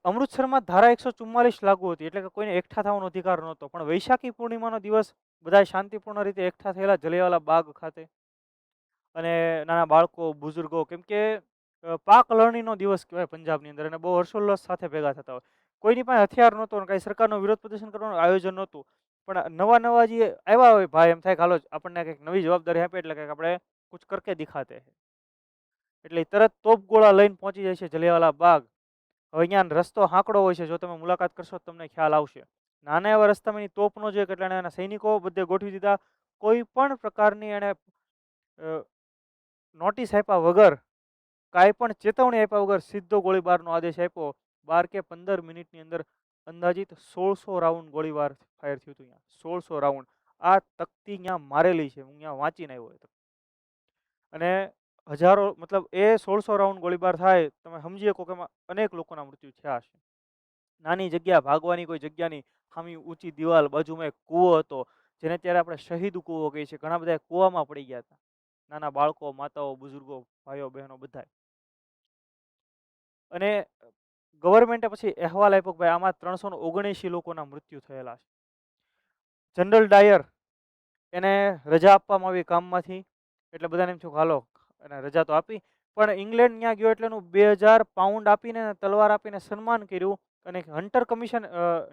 અમૃતસરમાં ધારા 144 લાગુ હતી, એટલે કે કોઈને એકઠા થવાનો અધિકાર નહોતો. પણ વૈશાખી પૂર્ણિમાનો દિવસ બધા શાંતિપૂર્ણ રીતે એકઠા થયેલા જલિયાવાલા બાગ ખાતે, અને નાના બાળકો, બુઝુર્ગો, કેમ કે પાક લણણીનો દિવસ કહેવાય પંજાબની અંદર, અને બહુ હર્ષોલ્લાસ સાથે ભેગા થતા હોય. કોઈની પાસે હથિયાર નહોતો અને કાંઈ સરકારનો વિરોધ પ્રદર્શન કરવાનું આયોજન નહોતું. પણ નવા નવા જે આવ્યા હોય ભાઈ, એમ થાય કે હાલો આપણને કંઈક નવી જવાબદારી આપે, એટલે કંઈક આપણે કુછ કરકે દિખાતે હે. એટલે ઈ તરત તોપગોળા લઈને પહોંચી જાય છે જલિયાવાલા બાગ. હવે અહીંયા રસ્તો હાંકડો હોય છે, જો તમે મુલાકાત કરશો તો તમને ખ્યાલ આવશે. નાના એવા રસ્તામાં એની તોપ ન જોઈએ, એટલે એના સૈનિકો બધે ગોઠવી દીધા. કોઈ પણ પ્રકારની એણે નોટિસ આપ્યા વગર, કાંઈ પણ ચેતવણી આપ્યા વગર સીધો ગોળીબારનો આદેશ આપ્યો. 12 કે 15 મિનિટની અંદર અંદાજિત 1600 રાઉન્ડ ગોળીબાર ફાયર થયું હતું. અહીંયા 1600 રાઉન્ડ. આ તકતી અહીંયા મારેલી છે, હું અહીંયા વાંચીને આવ્યો હતો. અને હજારો, મતલબ એ 1600 રાઉન્ડ ગોળીબાર થાય, તમે સમજી શકો કે એમાં અનેક લોકોના મૃત્યુ થયા છે. નાની જગ્યા, ભાગવાની કોઈ જગ્યા નહીં. સામી ઊંચી દિવાલ, બાજુમાં એક કૂવો હતો, જેને ત્યારે આપણે શહીદ કૂવો કહીએ છીએ. ઘણા બધા કૂવામાં પડી ગયા હતા, નાના બાળકો, માતાઓ, બુઝુર્ગો, ભાઈઓ બહેનો બધા. અને ગવર્મેન્ટે પછી અહેવાલ આપ્યો કે ભાઈ આમાં 379 લોકોના મૃત્યુ થયેલા છે. જનરલ ડાયર, એને રજા આપવામાં આવી કામમાંથી, એટલે બધાને એમ થયું કે હાલો, અને રજા તો આપી. પણ ઇંગ્લેન્ડ ત્યાં ગયો એટલે એનું 2000 પાઉન્ડ આપીને, તલવાર આપીને સન્માન કર્યું. અને હન્ટર કમિશન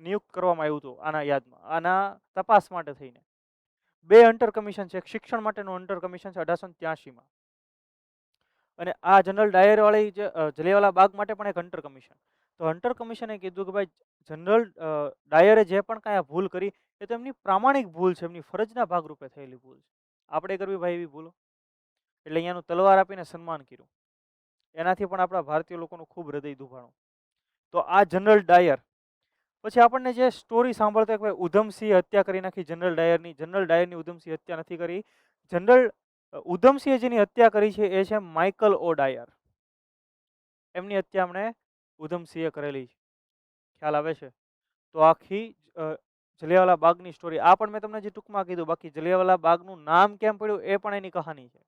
નિયુક્ત કરવામાં આવ્યું હતું આના યાદમાં, આના તપાસ માટે થઈને. 2 હન્ટર કમિશન છે. એક શિક્ષણ માટેનું હન્ટર કમિશન છે 1883માં, અને આ જનરલ ડાયર વાળી જે જલિયાવાલા બાગ માટે પણ એક હન્ટર કમિશન. તો હન્ટર કમિશને કીધું કે ભાઈ જનરલ ડાયરે જે પણ કાંઈ ભૂલ કરી, એ તો એમની પ્રામાણિક ભૂલ છે, એમની ફરજના ભાગરૂપે થયેલી ભૂલ છે. આપણે કરવી ભાઈ એવી ભૂલો? એટલે અહીંયાનું તલવાર આપીને સન્માન કર્યું. એનાથી પણ આપણા ભારતીય લોકોનું ખૂબ હૃદય દુભાણું. તો આ જનરલ ડાયર. પછી આપણને જે સ્ટોરી સાંભળતા કે ભાઈ ઉધમસિંહ હત્યા કરી નાખી જનરલ ડાયરની. જનરલ ડાયરની ઉધમસિંહ હત્યા નથી કરી. જનરલ ઉધમસિંહે જેની હત્યા કરી છે એ છે માઇકલ ઓ ડાયર. એમની હત્યા એમણે ઉધમસિંહે કરેલી છે. ખ્યાલ આવે છે? તો આખી જલિયાવાલા બાગની સ્ટોરી. આ પણ મેં તમને જે ટૂંકમાં કીધું. બાકી જલિયાવાલા બાગનું નામ કેમ પડ્યું એ પણ એની કહાની છે.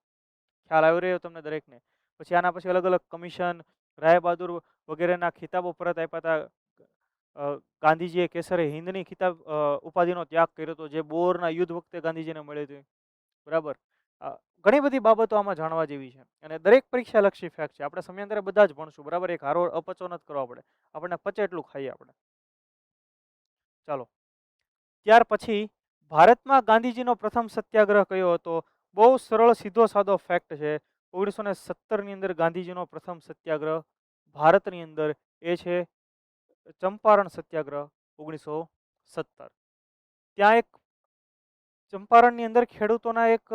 ખ્યાલ આવી રહ્યો તમને દરેકને? પછી આના પછી અલગ અલગ કમિશન, રાય બહાદુર વગેરેના ખિતાબો પરત આપ્યા હતા. ગાંધીજીએ કેસરે હિન્દની ખિતાબ ઉપાધિનો ત્યાગ કર્યો હતો, જે બોરના યુદ્ધ વખતે ગાંધીજીને મળી હતી. બરાબર. ઘણી બધી બાબતો આમાં જાણવા જેવી છે, અને દરેક પરીક્ષા લક્ષી ફેક્ટ છે. આપણે સમયાંતરે બધા જ ભણશું. બરાબર. એક હારો અપચો નથી કરવા પડે, આપણને પચે એટલું ખાઈએ આપણે. ચાલો, ત્યાર પછી ભારતમાં ગાંધીજીનો પ્રથમ સત્યાગ્રહ કયો હતો? બહુ સરળ, સીધો સાદો ફેક્ટ છે. 1917ની અંદર ગાંધીજીનો પ્રથમ સત્યાગ્રહ ભારતની અંદર એ છે ચંપારણ સત્યાગ્રહ. 1917. ત્યાં એક ચંપારણની અંદર ખેડૂતોના એક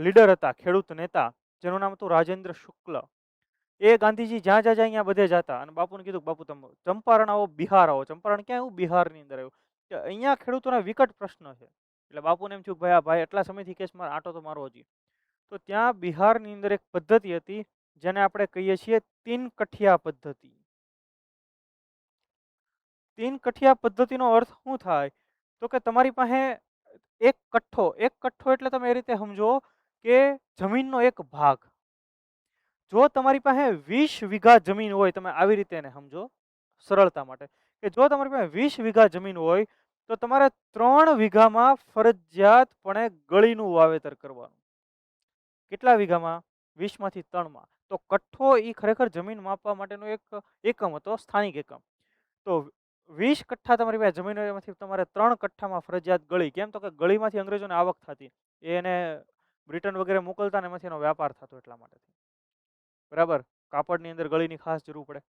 લીડર હતા, ખેડૂત નેતા, જેનું નામ હતું રાજેન્દ્ર શુક્લ. એ ગાંધીજી જ્યાં જ્યાં જાય અહીંયા બધે જતા, અને બાપુને કીધું બાપુ તમે ચંપારણ આવો, બિહાર આવો. ચંપારણ ક્યાં આવ્યું? બિહારની અંદર આવ્યું. કે અહીંયા ખેડૂતોના વિકટ પ્રશ્ન છે. એટલે બાપુને એમ થયું ભાઈ આ ભાઈ એટલા સમયથી કેસ આટો તો મારો હજી. તો ત્યાં બિહારની અંદર એક પદ્ધતિ હતી, જેને આપણે કહીએ છીએ 3 કઠિયા પદ્ધતિ. 3 કઠિયા પદ્ધતિનો અર્થ શું થાય? તો કે તમારી પાસે એક કઠ્ઠો એટલે તમે એ રીતે સમજો કે જમીનનો એક ભાગ. જો તમારી પાસે 20 વીઘા જમીન હોય, તમે આવી રીતે એને સમજો સરળતા માટે, કે જો તમારી પાસે 20 વીઘા જમીન હોય, તો તમારે 3 વીઘામાં ફરજિયાતપણે ગળીનું વાવેતર કરવાનું. કેટલા વીઘામાં? 20 માંથી 3માં. તો કઠ્ઠો એ ખરેખર જમીન માપવા માટેનો એક એકમ હતો, સ્થાનિક એકમ. તો 20 કઠ્ઠા તમારી પાસે જમીન હોય, એમાંથી તમારે 3 કઠ્ઠામાં ફરજિયાત ગળી. કેમ? તો કે ગળીમાંથી અંગ્રેજોને આવક થતી, એને બ્રિટન વગેરે મોકલતા, ને એમાંથી એનો વ્યાપાર થતો, એટલા માટે. બરાબર. કાપડની અંદર ગળીની ખાસ જરૂર પડે.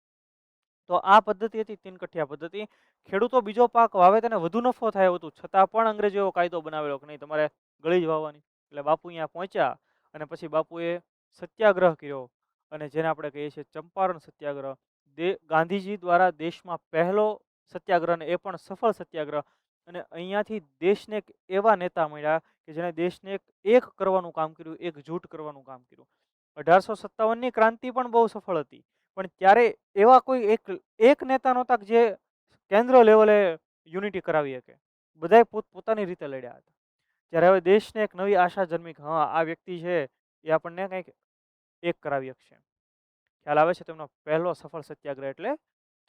તો આ પદ્ધતિ હતી 3 કઠિયા પદ્ધતિ. ખેડૂતો બીજો પાક વાવે તેને વધુ નફો થાય એવું હતું, છતાં પણ અંગ્રેજો એવો કાયદો બનાવેલો કે નહીં, તમારે ગળી જ વાવવાની. એટલે બાપુ અહીંયા પહોંચ્યા, અને પછી બાપુએ સત્યાગ્રહ કર્યો, અને જેને આપણે કહીએ છીએ ચંપારણ સત્યાગ્રહ. ગાંધીજી દ્વારા દેશમાં પહેલો સત્યાગ્રહ, ને એ પણ સફળ સત્યાગ્રહ. અને અહીંયાથી દેશને એક એવા નેતા મળ્યા કે જેણે દેશને એક કરવાનું કામ કર્યું, એકજૂટ કરવાનું કામ કર્યું. 1857ની ક્રાંતિ પણ બહુ સફળ હતી, પણ ત્યારે એવા કોઈ એક નેતા નહોતા જે કેન્દ્ર લેવલે યુનિટી કરાવી શકે. બધાએ પોતાની રીતે લડ્યા હતા. ત્યારે હવે દેશને એક નવી આશા જન્મી કે હા, આ વ્યક્તિ છે એ આપણને કંઈક એક કરાવી શકશે. ખ્યાલ આવે છે? તેમનો પહેલો સફળ સત્યાગ્રહ એટલે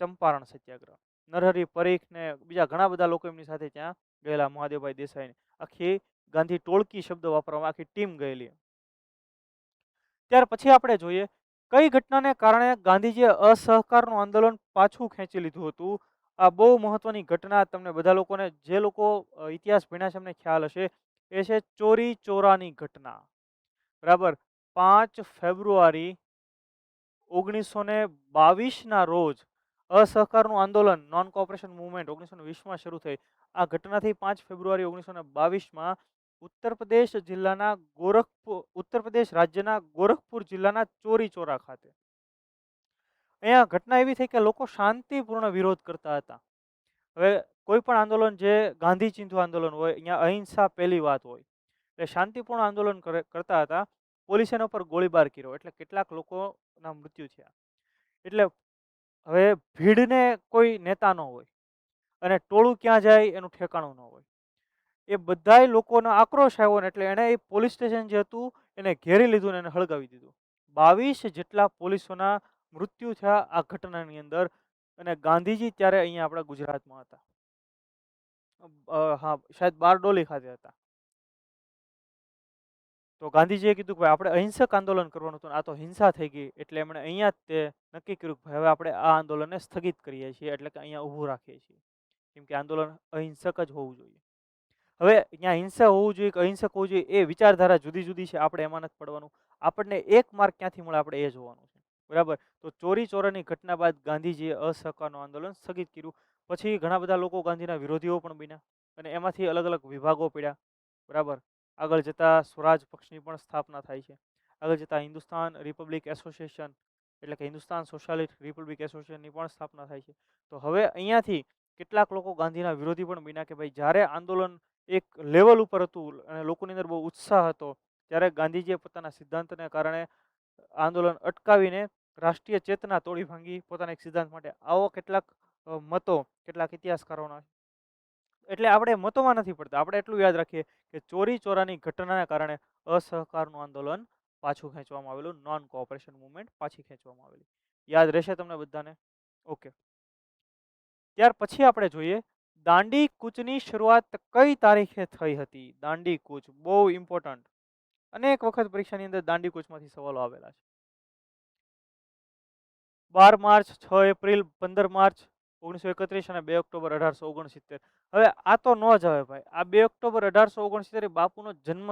ચંપારણ સત્યાગ્રહ. નરહરી પરીખ ને બીજા ઘણા બધા લોકો એમની સાથે ત્યાં ગયેલા, મહાદેવભાઈ દેસાઈ. આખી ગાંધી ટોળકી શબ્દ વાપરવામાં, આખી ટીમ ગયેલી. ત્યાર પછી આપણે જોઈએ કઈ ઘટનાને કારણે ગાંધીજીએ અસહકારનું આંદોલન પાછું ખેંચી લીધું હતું. આ બહુ મહત્વની ઘટના, તમને બધા લોકોને, જે લોકો ઇતિહાસ ભણ્યા છે એમને ખ્યાલ હશે. એ છે ચોરી ચોરાની ઘટના. બરાબર. 5 ફેબ્રુઆરી 1922 ના રોજ અસહકારનું આંદોલન, નોન કોઓપરેશન મુવમેન્ટ 1920માં શરૂ થઈ. આ ઘટનાથી 5 ફેબ્રુઆરી 1922માં ઉત્તર પ્રદેશ જિલ્લાના ઉત્તર પ્રદેશ રાજ્યના ગોરખપુર જિલ્લાના ચોરી ચોરા ખાતે અહીંયા ઘટના એવી થઈ કે લોકો શાંતિપૂર્ણ વિરોધ કરતા હતા. હવે કોઈ પણ આંદોલન, જે ગાંધી ચિંધુ આંદોલન હોય, અહીંયા અહિંસા પહેલી વાત હોય. એટલે શાંતિપૂર્ણ આંદોલન કરતા હતા. પોલીસે એના પર ગોળીબાર કર્યો, એટલે કેટલાક લોકોના મૃત્યુ થયા. એટલે હવે ભીડને કોઈ નેતા ન હોય અને ટોળું ક્યાં જાય એનું ઠેકાણું ન હોય. એ બધાય લોકોનો આક્રોશ આવ્યો ને એટલે એણે એ પોલીસ સ્ટેશન જે હતું એને ઘેરી લીધું ને એને હળગાવી દીધું. 22 જેટલા પોલીસોના મૃત્યુ થયા આ ઘટનાની અંદર. અને ગાંધીજી ત્યારે અહીંયા આપણા ગુજરાતમાં હતા. હા, શાયદ બારડોલી ખાતે હતા. તો ગાંધીજીએ કીધું કે ભાઈ આપણે અહિંસક આંદોલન કરવાનું હતું, આ તો હિંસા થઈ ગઈ. એટલે એમણે અહીંયા જ તે નક્કી કર્યું કે હવે આપણે આ આંદોલનને સ્થગિત કરીએ છીએ, એટલે કે અહીંયા ઊભું રાખીએ છીએ. કેમ કે આંદોલન અહિંસક જ હોવું જોઈએ. હવે અહીંયા હિંસા હોવું જોઈએ કે અહિંસક હોવું જોઈએ, એ વિચારધારા જુદી જુદી છે. આપણે એમાં નથી પડવાનું. આપણને એક માર્ક ક્યાંથી મળે આપણે એ જોવાનું છે. બરાબર. તો ચોરી ચોરાની ઘટના બાદ ગાંધીજીએ અસહકારનું આંદોલન સ્થગિત કર્યું. પછી ઘણા બધા લોકો ગાંધીના વિરોધીઓ પણ બન્યા અને એમાંથી અલગ અલગ વિભાગો પડ્યા. બરાબર. આગળ જતા સ્વરાજ પક્ષની પણ સ્થાપના થાય છે. આગળ જતા હિન્દુસ્તાન રિપબ્લિક એસોસિએશન, એટલે કે હિન્દુસ્તાન સોશિયાલિસ્ટ રિપબ્લિક એસોસિએશનની પણ સ્થાપના થાય છે. તો હવે અહીંયાથી કેટલાક લોકો ગાંધીના વિરોધી પણ બન્યા કે ભાઈ જ્યારે આંદોલન એક લેવલ ઉપર હતું અને લોકોની અંદર બહુ ઉત્સાહ હતો, ત્યારે ગાંધીજીએ પોતાના સિદ્ધાંતને કારણે આંદોલન અટકાવીને રાષ્ટ્રીય ચેતના તોડી ભાંગી પોતાના એક સિદ્ધાંત માટે. આવો કેટલાક મતો કેટલાક ઇતિહાસકારોના. એટલે આપણે મતોમાં નથી પડતા, આપણે એટલું યાદ રાખીએ કે ચોરી ચોરાની ઘટનાના કારણે અસહકારનું આંદોલન પાછું ખેંચવામાં આવેલું, નોન કોઓપરેશન મુવમેન્ટ પાછી ખેંચવામાં આવેલી. યાદ રહેશે તમને બધાને? ઓકે. ત્યાર પછી આપણે જોઈએ દાંડી કૂચની શરૂઆત કઈ તારીખે થઈ હતી. દાંડી કૂચ બહુ ઇમ્પોર્ટન્ટ. અનેક વખત પરીક્ષાની અંદર દાંડી કૂચમાંથી સવાલો આવેલા છે. 12 માર્ચ, 6 એપ્રિલ, 15 માર્ચ 1931 અને 2 ઓક્ટોબર 1869. હવે આ તો ન જ આવે ભાઈ. આ 2 ઓક્ટોબર 1869 એ બાપુનો જન્મ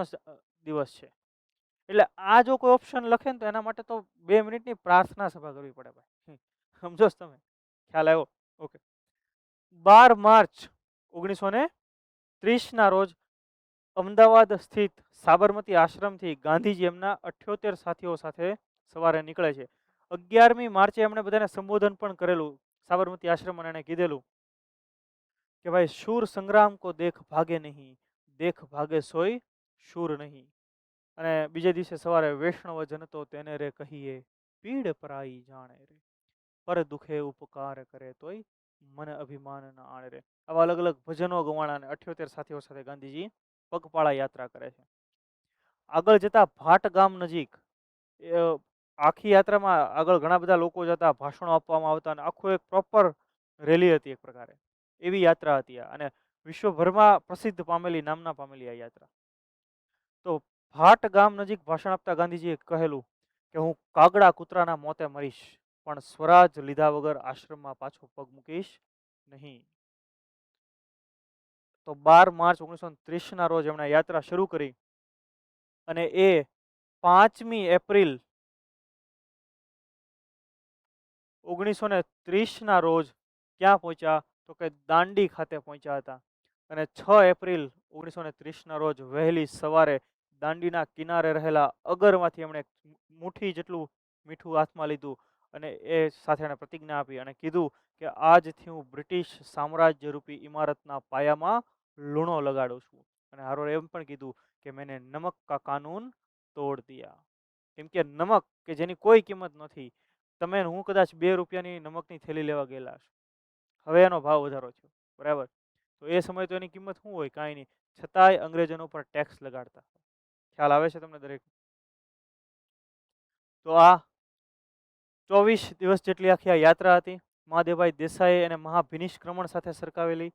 દિવસ છે. એટલે આ જો કોઈ ઓપ્શન લખે ને તો એના માટે તો 2 મિનિટની પ્રાર્થના સભા કરવી પડે ભાઈ. સમજો છો તમે? ખ્યાલ આવ્યો? ઓકે. 12 માર્ચ 1930 ના રોજ અમદાવાદ સ્થિત સાબરમતી આશ્રમથી ગાંધીજી એમના 78 સાથીઓ સાથે સવારે નીકળે છે. 11મી માર્ચે એમણે બધાને સંબોધન પણ કરેલું સાબરમતી આશ્રમ, અને એણે કીધેલું કે ભાઈ શૂર સંગ્રામ કો દેખ ભાગે નહીં, દેખ ભાગે સોય શૂર નહીં. અને બીજે દિવસે સવારે વૈષ્ણવ જન તો તેને રે કહીએ, પીડ પરાઈ જાણે રે, પર દુખે ઉપકાર કરે તોય મને અભિમાન ન આણે રે. આવા અલગ અલગ ભજનો ગવાણા અને 78 સાથીઓ સાથે ગાંધીજી પગપાળા યાત્રા કરે છે. આગળ જતા ભાટ ગામ નજીક આખી યાત્રામાં આગળ ઘણા બધા લોકો જતા, ભાષણો આપવામાં આવતા અને આખું એક પ્રોપર રેલી હતી એક પ્રકારે. એવી યાત્રા હતી આ, અને વિશ્વભરમાં પ્રસિદ્ધ પામેલી, નામના પામેલી આ યાત્રા. તો ભાટ ગામ નજીક ભાષણ આપતા ગાંધીજીએ કહેલું કે હું કાગડા કૂતરાના મોતે મરીશ, પણ સ્વરાજ લીધા વગર આશ્રમમાં પાછો પગ મૂકીશ નહીં. તો 12 માર્ચ 1930 ના રોજ એમણે યાત્રા શરૂ કરી અને એ 5મી એપ્રિલ 1930 ના રોજ ક્યાં પહોંચ્યા? તો કે દાંડી ખાતે પહોંચ્યા હતા. અને 6 એપ્રિલ 1930 ના રોજ વહેલી સવારે દાંડીના કિનારે રહેલા અગરમાંથી એમણે મુઠ્ઠી જેટલું મીઠું હાથમાં લીધું અને એ સાથે એણે પ્રતિજ્ઞા આપી અને કીધું કે આજથી હું બ્રિટિશ સામ્રાજ્ય રૂપી ઇમારતના પાયામાં લૂણો લગાડું છું. અને હારો એમ પણ કીધું કે મેને નમક કા કાનૂન તોડ દિયા. કેમ કે નમક કે જેની કોઈ કિંમત નથી, તમે હું કદાચ 2 રૂપિયાની નમકની થેલી લેવા ગયેલા હશો, હવે એનો ભાવ વધારો થયો. બરાબર. તો એ સમય તો એની કિંમત શું હોય? કાંઈ નહીં. છતાંય અંગ્રેજોનો ઉપર ટેક્સ લગાડતા. ખ્યાલ આવે છે તમને દરેક? તો આ 24 દિવસ જેટલી આખી આ યાત્રા હતી. મહાદેવભાઈ દેસાઈ અને મહાભિનિષ્ક્રમણ સાથે સરકાવેલી.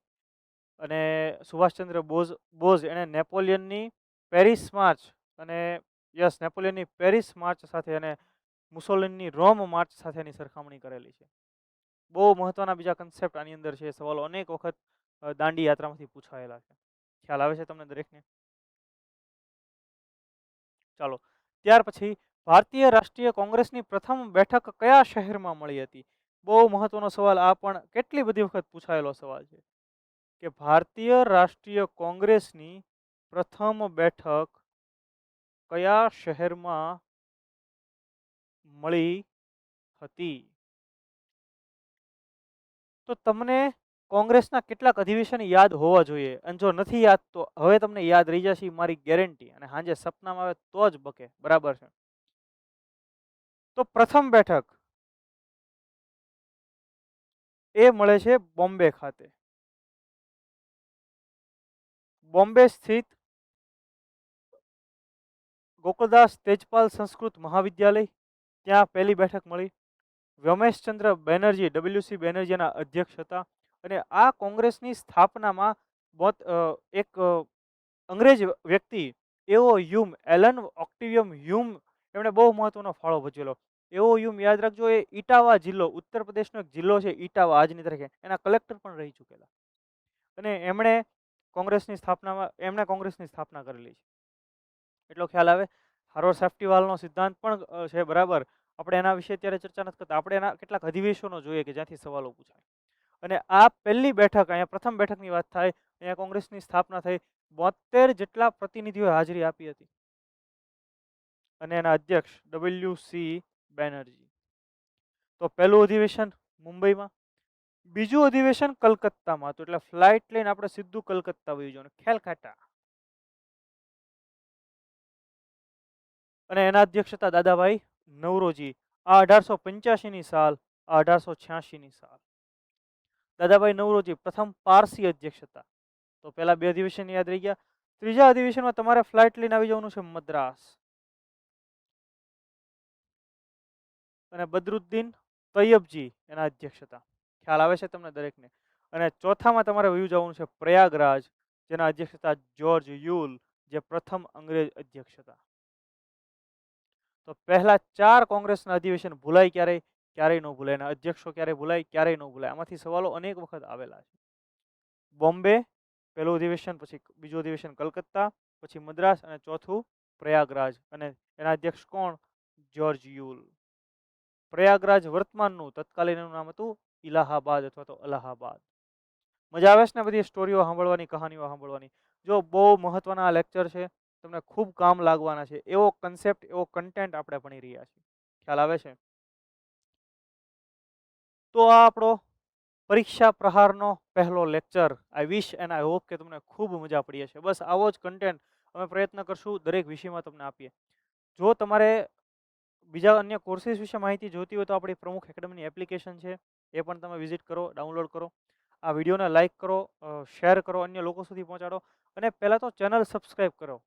અને સુભાષચંદ્ર બોઝ એણે નેપોલિયનની પેરિસ માર્ચ અને નેપોલિયનની પેરિસ માર્ચ સાથે અને મુસોલિનની રોમ માર્ચ સાથેની સરખામણી કરેલી છે. બહુ મહત્વના બીજા કન્સેપ્ટ આની અંદર છે. સવાલો અનેક વખત દાંડી યાત્રામાંથી પૂછાયેલા છે. ખ્યાલ આવે છે તમને દરેકને? ચાલો, ત્યાર પછી ભારતીય રાષ્ટ્રીય કોંગ્રેસની પ્રથમ બેઠક કયા શહેરમાં મળી હતી? બહુ મહત્વનો સવાલ. આ પણ કેટલી બધી વખત પૂછાયેલો સવાલ છે કે ભારતીય રાષ્ટ્રીય કોંગ્રેસની પ્રથમ બેઠક કયા શહેરમાં મળી હતી? તો તમને કોંગ્રેસના કેટલાક અધિવેશન યાદ હોવા જોઈએ, અને જો નથી યાદ તો હવે તમને યાદ રહી જશે, મારી ગેરંટી. અને સાંજે સપનામાં આવે તો જ બકે, બરાબર છે? તો પ્રથમ બેઠક એ મળે છે બોમ્બે ખાતે. બોમ્બે સ્થિત ગોકુલદાસ તેજપાલ સંસ્કૃત મહાવિદ્યાલય, ત્યાં પહેલી બેઠક મળી. વ્યોમેશચંદ્ર બેનર્જી, WC બેનર્જીના અધ્યક્ષ હતા. અને આ કોંગ્રેસની સ્થાપનામાં એક અંગ્રેજ વ્યક્તિ એવો હ્યુમ, એલન ઓક્ટિવિયમ હ્યુમ, એમણે બહુ મહત્વનો ફાળો ભજવેલો. એવો હ્યુમ યાદ રાખજો, એ ઇટાવા જિલ્લો, ઉત્તર પ્રદેશનો એક જિલ્લો છે ઇટાવા આજની તારીખે, એના કલેક્ટર પણ રહી ચૂકેલા. અને એમણે કોંગ્રેસની સ્થાપના કરેલી છે. એટલો ખ્યાલ આવે. હાર્વર્ડ સેફ્ટી વાલનો સિદ્ધાંત પણ છે, બરાબર. આપણે એના વિશે અત્યારે ચર્ચા નથી કરતા. આપણે એના કેટલાક અધિવેશનો જોઈએ કે જ્યાંથી સવાલો પૂછાય. અને આ પહેલી બેઠક, અહીંયા પ્રથમ બેઠકની વાત થાય, અહીંયા કોંગ્રેસની સ્થાપના થઈ. 72 જેટલા પ્રતિનિધિઓએ હાજરી આપી હતી. અને એના અધ્યક્ષ WC બેનર્જી. તો પહેલું અધિવેશન મુંબઈમાં, બીજું અધિવેશન કલકત્તામાં હતું. એટલે ફ્લાઇટ લઈને આપણે સીધું કલકત્તા વહી જવાનું, ખેલકાટા. અને એના અધ્યક્ષ હતા દાદાભાઈ નવરોજી. આ 1885ની સાલ, આ 1886ની સાલ. દાદાભાઈ નવરોજી પ્રથમ પારસી અધ્યક્ષ હતા. તો પહેલા બે અધિવેશન યાદ રહી ગયા. ત્રીજા અધિવેશનમાં તમારે ફ્લાઇટ લઈને આવી જવાનું છે મદ્રાસ. અને બદરુદ્દીન તૈયબજી એના અધ્યક્ષ હતા. ખ્યાલ આવે છે તમને દરેકને? અને ચોથામાં તમારે વયું જવાનું છે પ્રયાગરાજ, જેના અધ્યક્ષ હતા જ્યોર્જ યુલ, જે પ્રથમ અંગ્રેજ અધ્યક્ષ હતા. તો પહેલા 4 કોંગ્રેસના અધિવેશન ભૂલાય ક્યારેય ન ભૂલાય. એના અધ્યક્ષો ક્યારે ભૂલાય, ક્યારેય ન ભૂલાય. આમાંથી સવાલો અનેક વખત આવેલા છે. બોમ્બે પહેલું અધિવેશન, પછી બીજું અધિવેશન કલકત્તા, પછી મદ્રાસ, અને ચોથું પ્રયાગરાજ. અને એના અધ્યક્ષ કોણ? George you'll. પ્રયાગરાજ વર્તમાનનું, તત્કાલીન એનું નામ હતું ઇલાહાબાદ અથવા તો અલ્હાબાદ. મજા આવે છે ને બધી સ્ટોરીઓ સાંભળવાની, કહાનીઓ સાંભળવાની? જો બહુ મહત્વના લેક્ચર છે, તમને ખૂબ કામ લાગવાના છે. એવો કન્સેપ્ટ, એવો કન્ટેન્ટ આપણે ભણી રહ્યા છીએ. ખ્યાલ આવે છે? તો આ આપણો પરીક્ષા પ્રહારનો પહેલો lecture. I wish and I hope કે તમને ખૂબ મજા પડી હશે. બસ આવો જ કન્ટેન્ટ અમે પ્રયત્ન કરશું દરેક વિષયમાં તમને આપીએ. જો તમારે બીજા અન્ય કોર્સીસ વિશે માહિતી જોઈતી હોય તો આપણી પ્રમુખ એકેડમીની એપ્લિકેશન છે, એ પણ તમે વિઝિટ કરો, ડાઉનલોડ કરો. આ વિડીયોને લાઇક કરો, શેર કરો, અન્ય લોકો સુધી પહોંચાડો. અને પહેલાં તો ચેનલ સબસ્ક્રાઈબ કરો.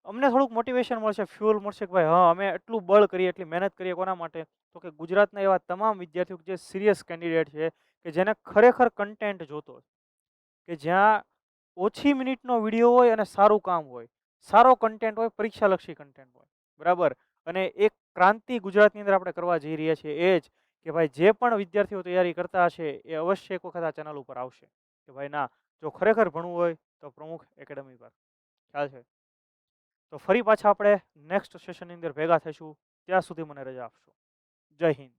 અમને થોડુંક મોટિવેશન મળશે, ફ્યુઅલ મળશે કે ભાઈ હા, અમે એટલું બળ કરીએ, એટલી મહેનત કરીએ. કોના માટે? તો કે ગુજરાતના એવા તમામ વિદ્યાર્થીઓ જે સિરિયસ કેન્ડિડેટ છે, કે જેને ખરેખર કન્ટેન્ટ જોતો હોય, કે જ્યાં ઓછી મિનિટનો વિડીયો હોય અને સારું કામ હોય, સારો કન્ટેન્ટ હોય, પરીક્ષાલક્ષી કન્ટેન્ટ હોય, બરાબર. અને એક ક્રાંતિ ગુજરાતની અંદર આપણે કરવા જઈ રહ્યા છીએ, એ જ કે ભાઈ જે પણ વિદ્યાર્થીઓ તૈયારી કરતા હશે એ અવશ્ય એક વખત આ ચેનલ ઉપર આવશે કે ભાઈ ના, જો ખરેખર ભણવું હોય તો પ્રમુખ એકેડમી પર. ખ્યાલ છે? તો ફરી પાછા આપણે નેક્સ્ટ સેશનની અંદર ભેગા થઈશું. ત્યાં સુધી મને રજા આપશો. જય હિન્દ.